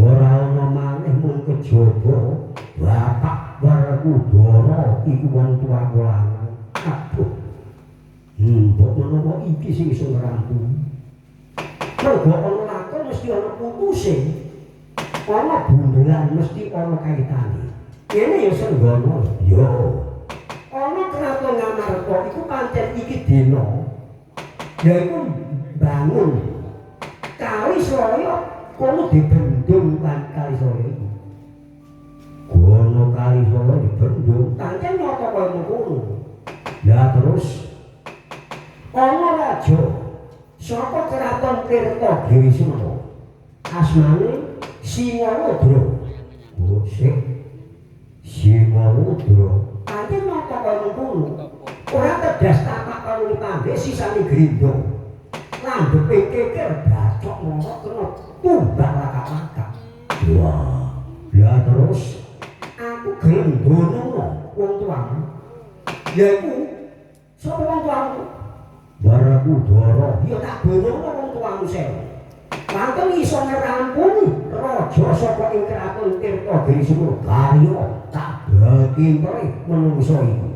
Ora ana maneh mung kejaba bapak Werkudara iku wong tuaku lanang. Aduh. Mbok menawa iki sing iso ngerampung. Mergo ana lakon mesti ana putuse. Ana bundelan mesti ana kaitane. Kene ya Srenggono. Yo. Ana kraton Ngamarta iku pancen iki dina. Yaiku bangun Kalisraya kono dibendung kan Kalisraya iku. Kono Kalisraya dibendung, pancen nyata kaya ngono. Lah terus ana raja saka kraton Tirtagrisna. Asmane Singalodra. Oh, sik. Singalodra. Pancen nyata kaya ngono. Ora tedas tapak karo pambe sisane grindha. Landhepe keker bacok ngorok kena tumbak lakak-lakak. Wah, lah terus aku gelem dono wong tuamu. Yaiku sapa wong tuamu? Werkudara. Ya tak dono wong tuamu sewu. Lanten iso ngerampuni raja saka ing kraton Tirtagrisna karya tak bagi menungso iki.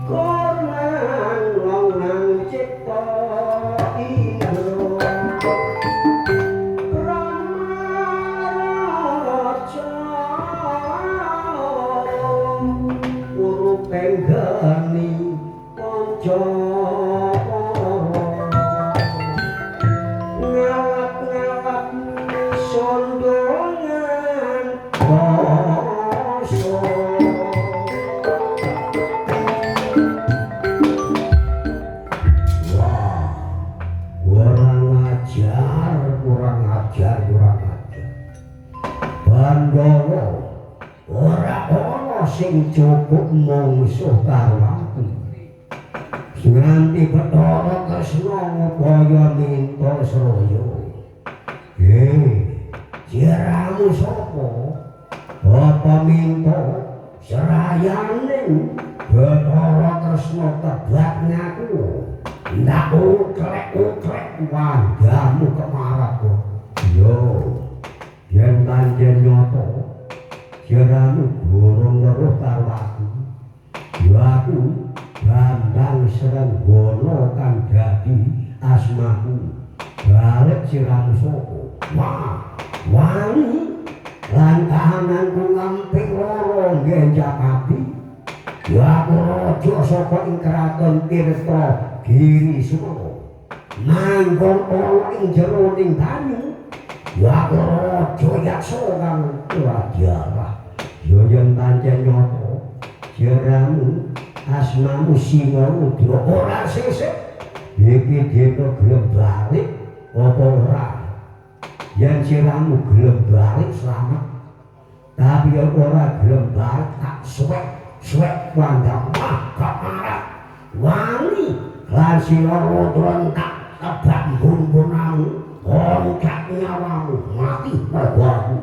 Konan wong nang cipta indra Ramaraja urupeng geni kanca ngalap-ngalap sondongan dosa kurang ajar Bandara ora ana sing cukup mungsuh karo aku nganti Bathara Kresna ngupaya minta sraya jeramu sapa apa minta serayaning Bathara Kresna tebak ngaku ndak uklek-uklek wajahmu kemarat kok. Yo, yen pancen nyoto, jeramu burung weruh karo aku. Yo aku Bambang Srenggono kang dadi asmaku. Balik jeramu sapa? Wah, wangi lan kahananku ngamping loro ngenjak-ati. Yo aku raja saka ing kraton Tirta Giri Suro manggon ana ing jeroning banyu ya raja yaksa kang wajarah yo yen pancen nyoto jeramu asmamu Singarudra ora sesek iki dene gelem balik apa ora yen jeramu gelem balik selamat tapi ora gelem balik tak suwek wandang kamarat wangi lan Singarudra tak tebak gun-gunamu ongkak nyawamu mati mergamu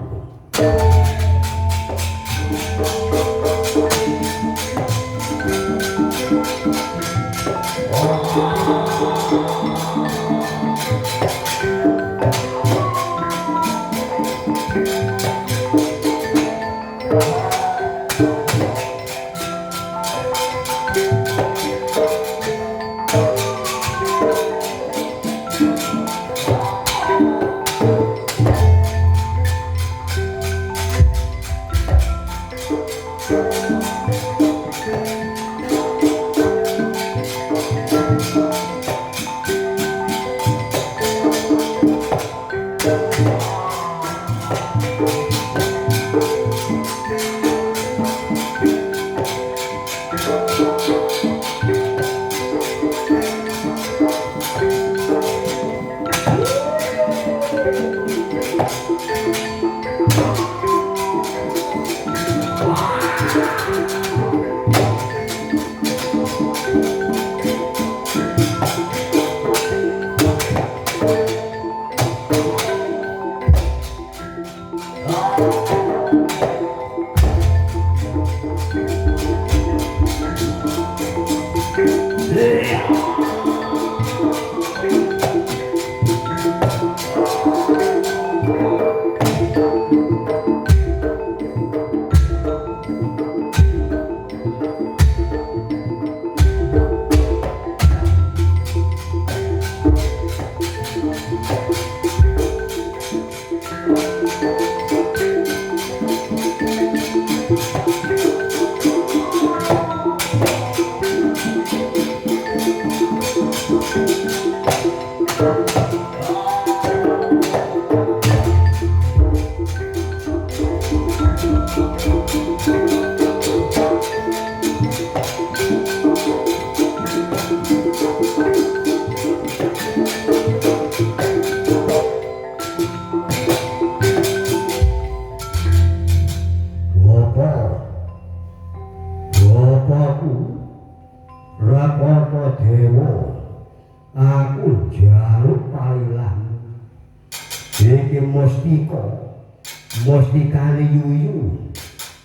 Mustikane yuyu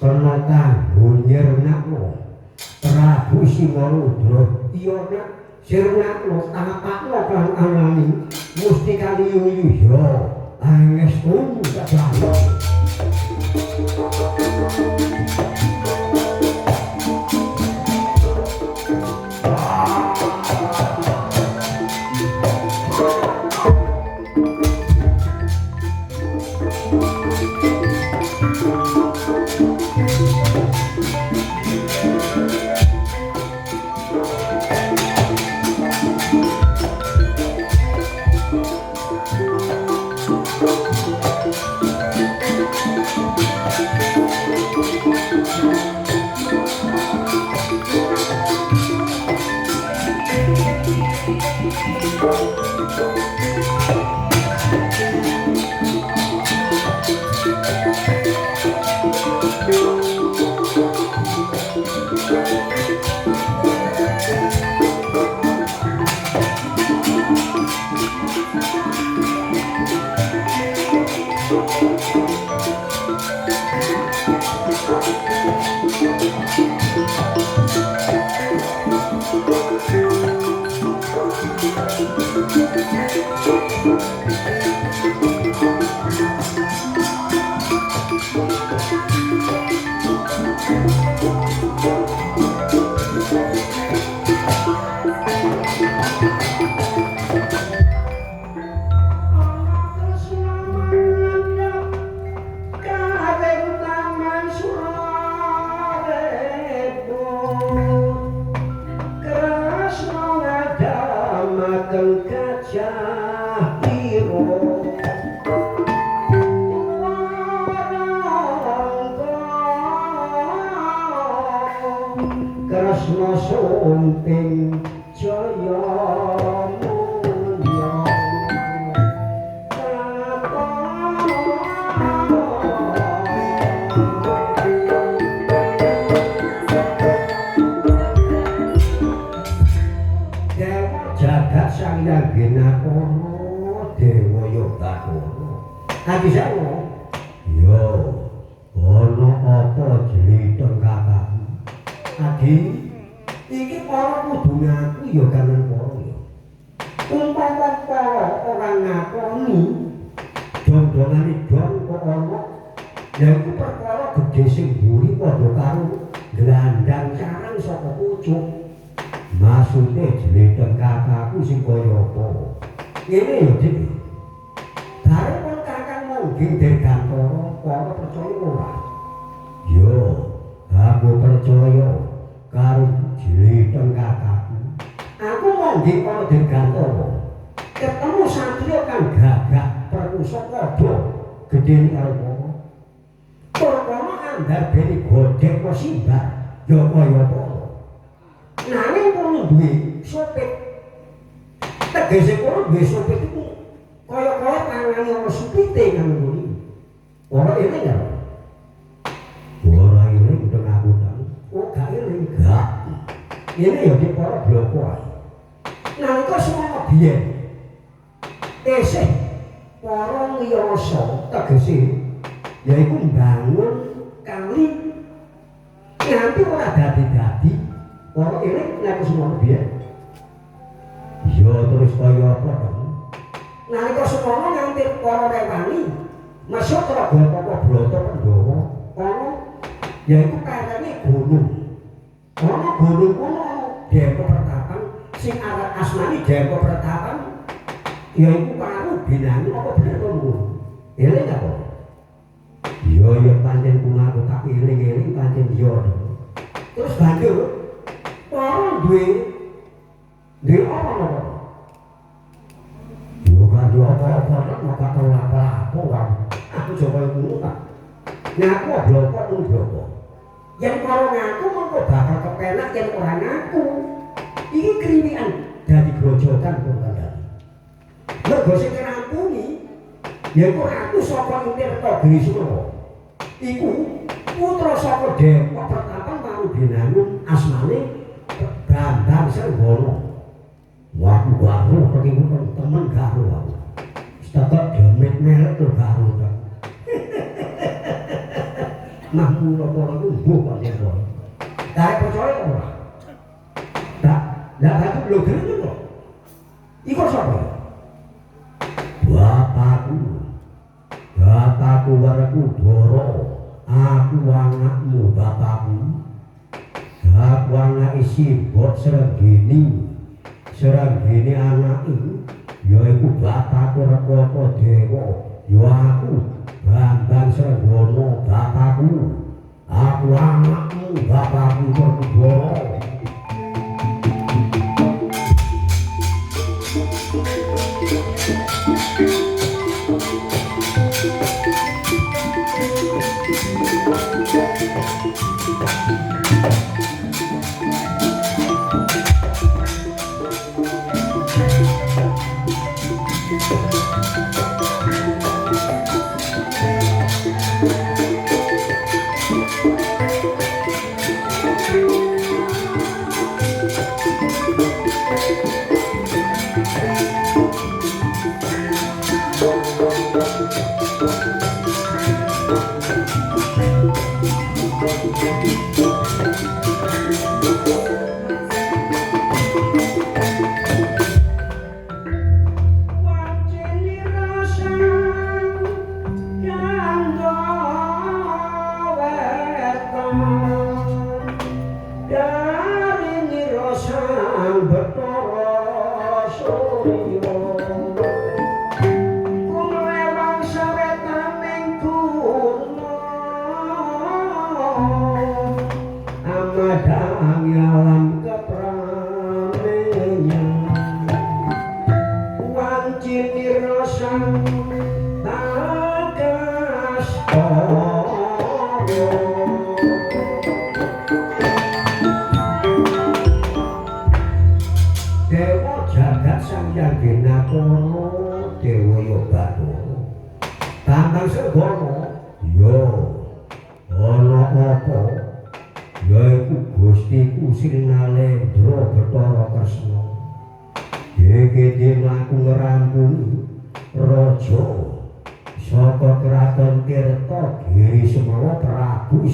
kena kanggo nyernakno Prabu Singarudra iyana sirnakno tapakno kang alami mustikane yuyu yo angestu kabeh Kresna sumping jaya mulya Dewa jagat sang Yaginakono Dewa Yogatara Ati sawo yo ana apa jlitheng kakakku Adi iki para kudu ngaku ya kangen para ya umpama para ora ngakoni dondongane dong kok ana ya iku perkara gedhe sing mburi padha karo glandang sarang saka pucuk maksude jlitheng kakakku sing kaya apa ngene ya Dik bareng kon kakang mongging dirgantara para percaya ora yo aku percaya karo jlitheng kakakku aku mongging karo dirgantara ketemu satriya kang gagah perkusa padha gedhe karo apa perkara andhar beni godhek kok simbah ya kaya apa nanging kono duwe sopit tegese kono duwe sopit iku kaya-kaya tangane ana supite kang ngene ora eling ya ora eling udah aku tahu oh gak eling gak ini ya di para bloko ae nalika semana biyen esih para ngiyasa tegese yaiku mbangun kali nganti ora dadi-dadi ora eling nek semana biyen iya terus kaya apa to nalika semana nganti para rewani masuk ora apa-apa bloto Pandhawa ana yaiku karene gunung ana gunung kono Dewa Pertapan sing aran asmane Dewa Pertapan yaiku karo binangun apa bener kono eling apa iya ya pancen kuwi aku tak eling-eling pancen iya terus banjur para duwe apa yo kan yo apa-apa nek gak tau apa-apa kan aku coba ngono tak ngaku bloko yang kalau ngaku mengko bakal kepenak yang ora ngaku iki krimian dadi grojogan kok mergo sing ngakuni ya iku ratu saka Tirtagiri Sura iku putra saka Dewa Pertapan karo binangun asmane Bambang Senggono waku baru kok temen karo aku setak demit melek lho karo nah mula-mula itu mbuh kok nyebol tak percaya ora tak aku belum gini kok iku sapa bapakku waraku doro aku anakmu bapakku aku anak isi bot serenggini anak ini yaiku bapakku Rekoto Dewa ya aku Bambang Senggono bapakku aku anakmu bapakku Werkudara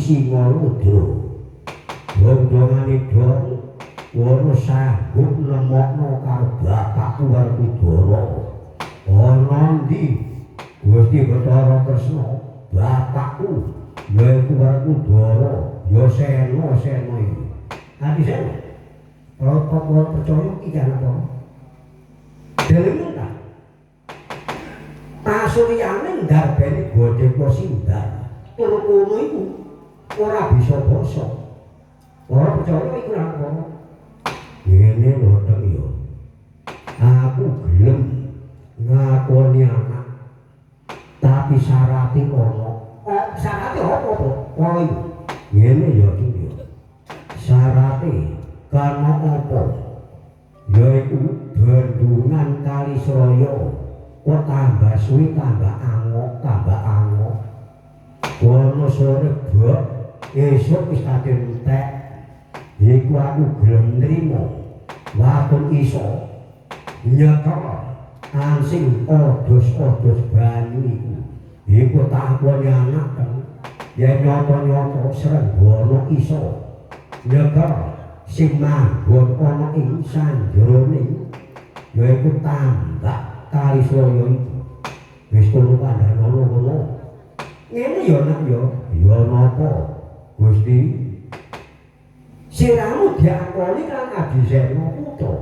Singaludha dong-dongane dong wono sanggup nemokno karo Bapakku Werkudara ana ndi Gusti Bathara Kresna bapakku yaiku Werkudara ya Sena iki ati Sena kalau percaya iki kan apa delengen ta pasuryane ndarbeni Godheka Sindar tur kono iku ora bisa basa. Ora percaya iku ra apa. Ngene lho tek yo. Aku gelem ngakoni anak. Tapi syaratnya ono. Syaratnya apa to? Ora iku. Ngene yo iki yo. Syaratnya karena apa? Yaiku bendungan Kalisraya. Kok tambah suwi tambah angok. Kono sore bok esuk wis kadhe entek iku aku gelem nrimo waktu iso nyekel ansing odos-odos banyu iku tak akoni anak kan yen nyoto-nyoto Srenggono iso nyekel sing manggon ana ing sanjroning yaiku tambak Kalisraya iku wis kono kandhane ngono ngene ya nak ya napa Gusti siramu diakoni kan Adisena Putra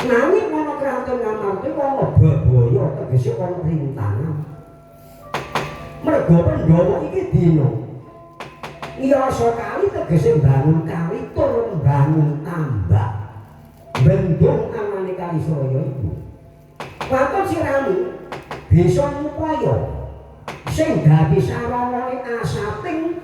nanging ana kraton Ngamarta ana bebaya tegese ana rintangan mergo Pandhawa iki dina Iyasa kali tegese mbangun kali tur mbangun tambak bendung amane Kalisraya iku waton siramu bisa ngupaya sing dadi saranane asating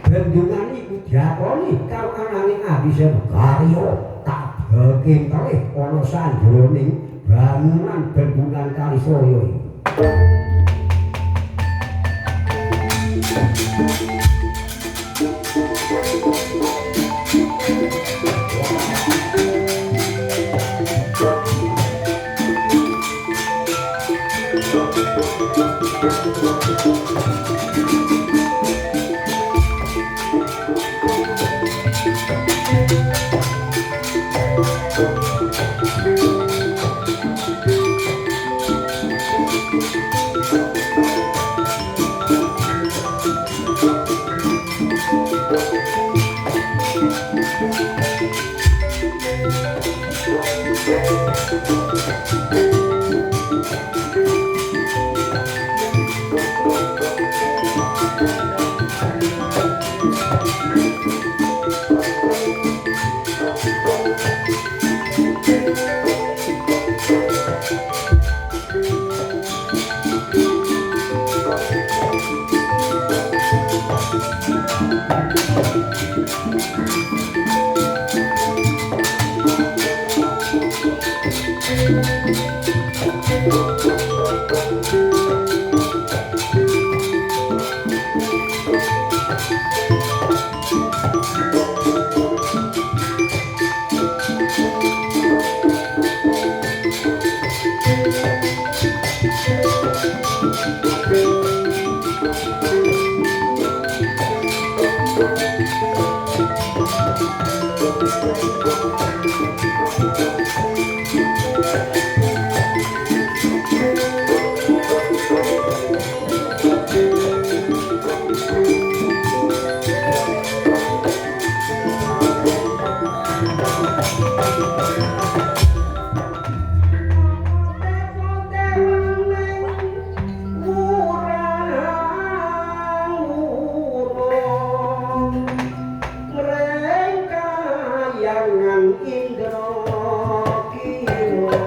bendungan iku diakoni karo anane Adisena karya tak beken kalih ana sanjroning bangunan bendungan Kalisraya iku. nang indra kira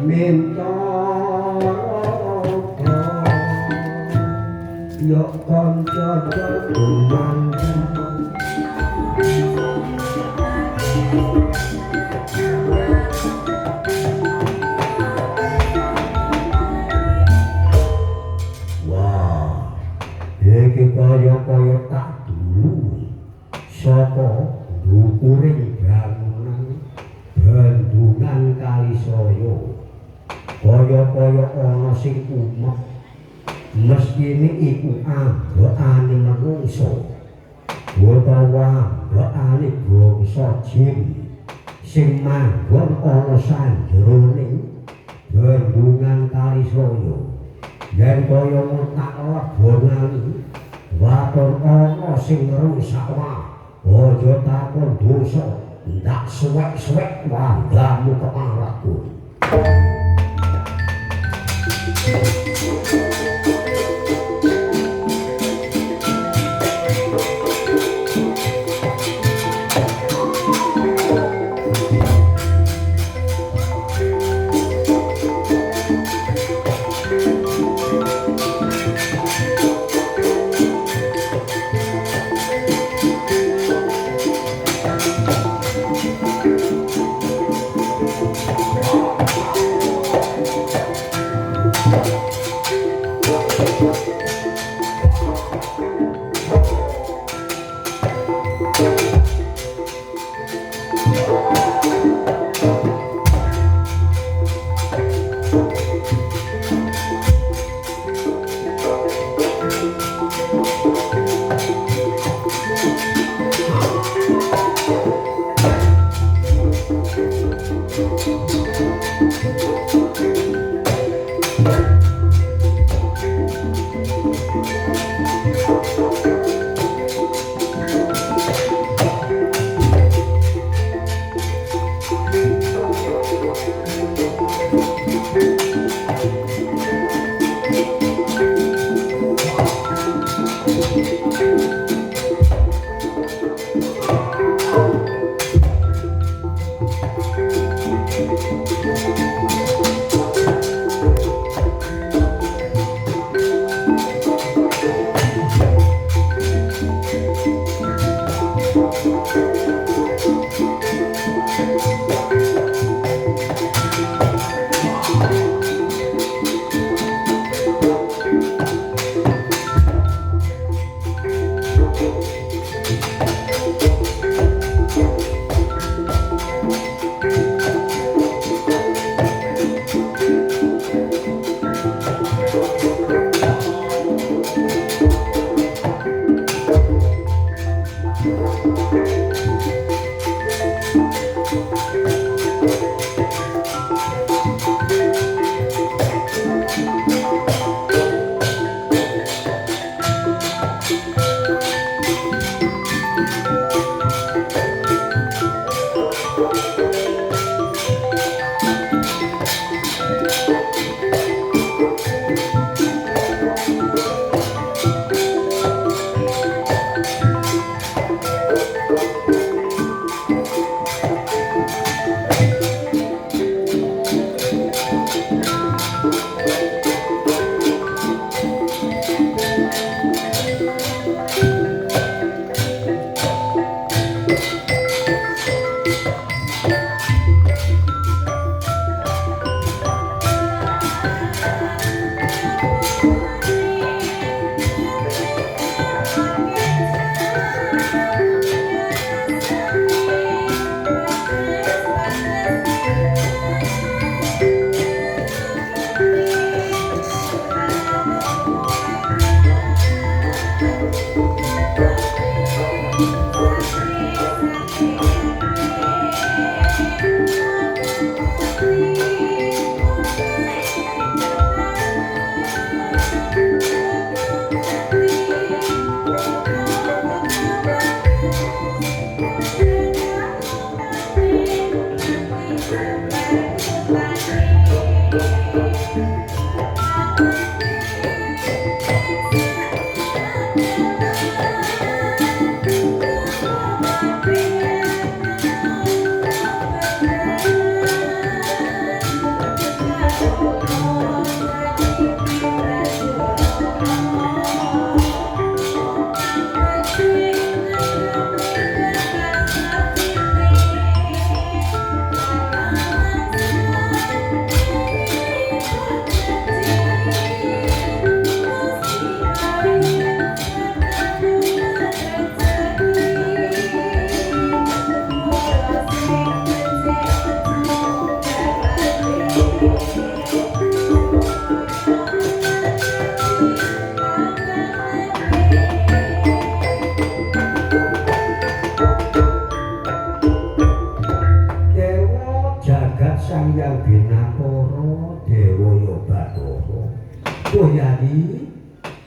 minta yo kanca dolan wah iki kaya tak dulu saka dhukuring bangunan bendungan Kalisaya kaya ana sing umek mestine iku ambekane manungsa utawa ambekane bangsa jin sing manggon ana sanjeroning bendungan Kalisaya yen kaya tak lebonani waton ana sing ngrusak aja takon dosa ndak suwek-suwek wanggamu kepalaku.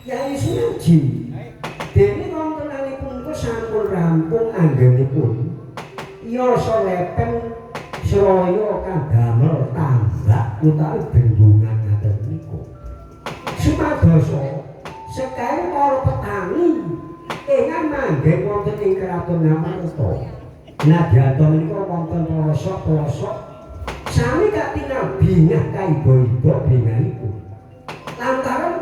Kyai Sunaji dene wontenanipun punika sampun rampung anggenipun yasa lepen Sraya kadamel tambak utawi bendungan ngaten niku. Supadosa sekali para petani ingkang manggen wonten ing Kraton Ngamarta. Nadyanto menika wonten pelosok-pelosok sami katingal bingah kaiba-iba bingahipun. Lantaran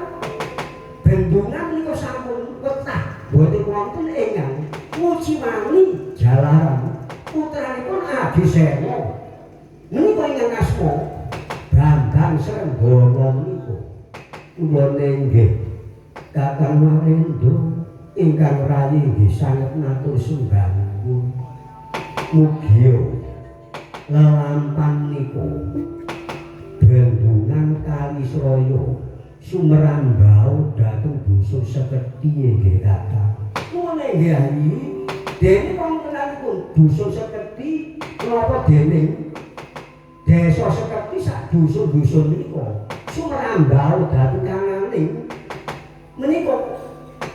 bendungan menika sampun wetah boten wonten ingkang Mujiwani Jalaran putranipun Adisena menika ingkang asma Bambang Srenggana menika. Kula nenggih Kakang Marindo ingkang rayi nggih sanget matur sembahipun. Mugia lelampahan niku bendungan Kali Sraya sumrambau dhateng dusun Sekedhi nggih Kakang. Kula nenggih ayi dene wontenanipun dusun Sekedhi menapa dening desa Sekedhi sak dusun-dusun menika sumrambau dhateng kanganing menika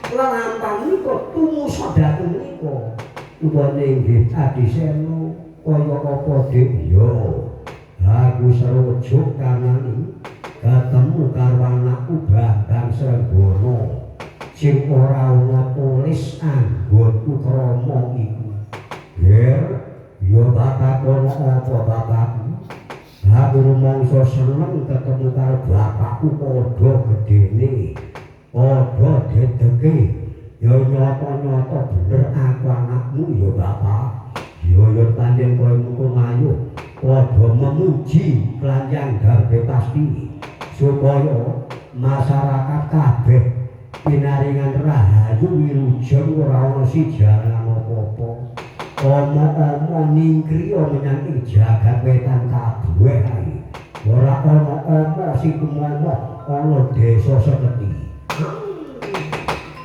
lelampahan menika tumusa dhateng menika. Kula nenggih Adisena kaya apa Dik? Ya aku serojo kanani ketemu karo anakku Bambang Srenggana sing ora ana tulis anggonku krama iku. Ger, ya bapak kono apa bapakku? Aku rumangsa seneng ketemu karo bapakku padha gedene, padha dedeke. Ya nyata-nyata bener aku anakmu ya bapak. Ya panjen kowe mung ayu padha memuji klanjang garbe pasti supaya masyarakat kabeh pinaringan rahayu wilujeng ora ana sijalan apa-apa. Oma-oma ningkriya menyang ing jagat wetan kabeh ae. Ora ana apa sing kumomo ana desa Sekedhi.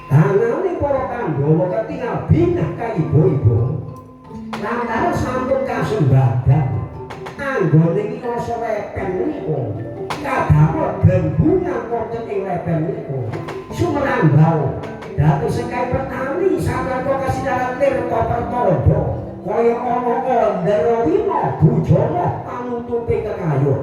Tanane para Pandhawa ketingal binah kaiba-iba. Lantaran sampun kasembadan anggone Nyasa Lepen menika kadamel bendungan wonten ing lepen menika sumrambau dhateng sekali petani sabarka kasidaran tirta pertanda kaya ana Andrawina bujana panutupe kekayon.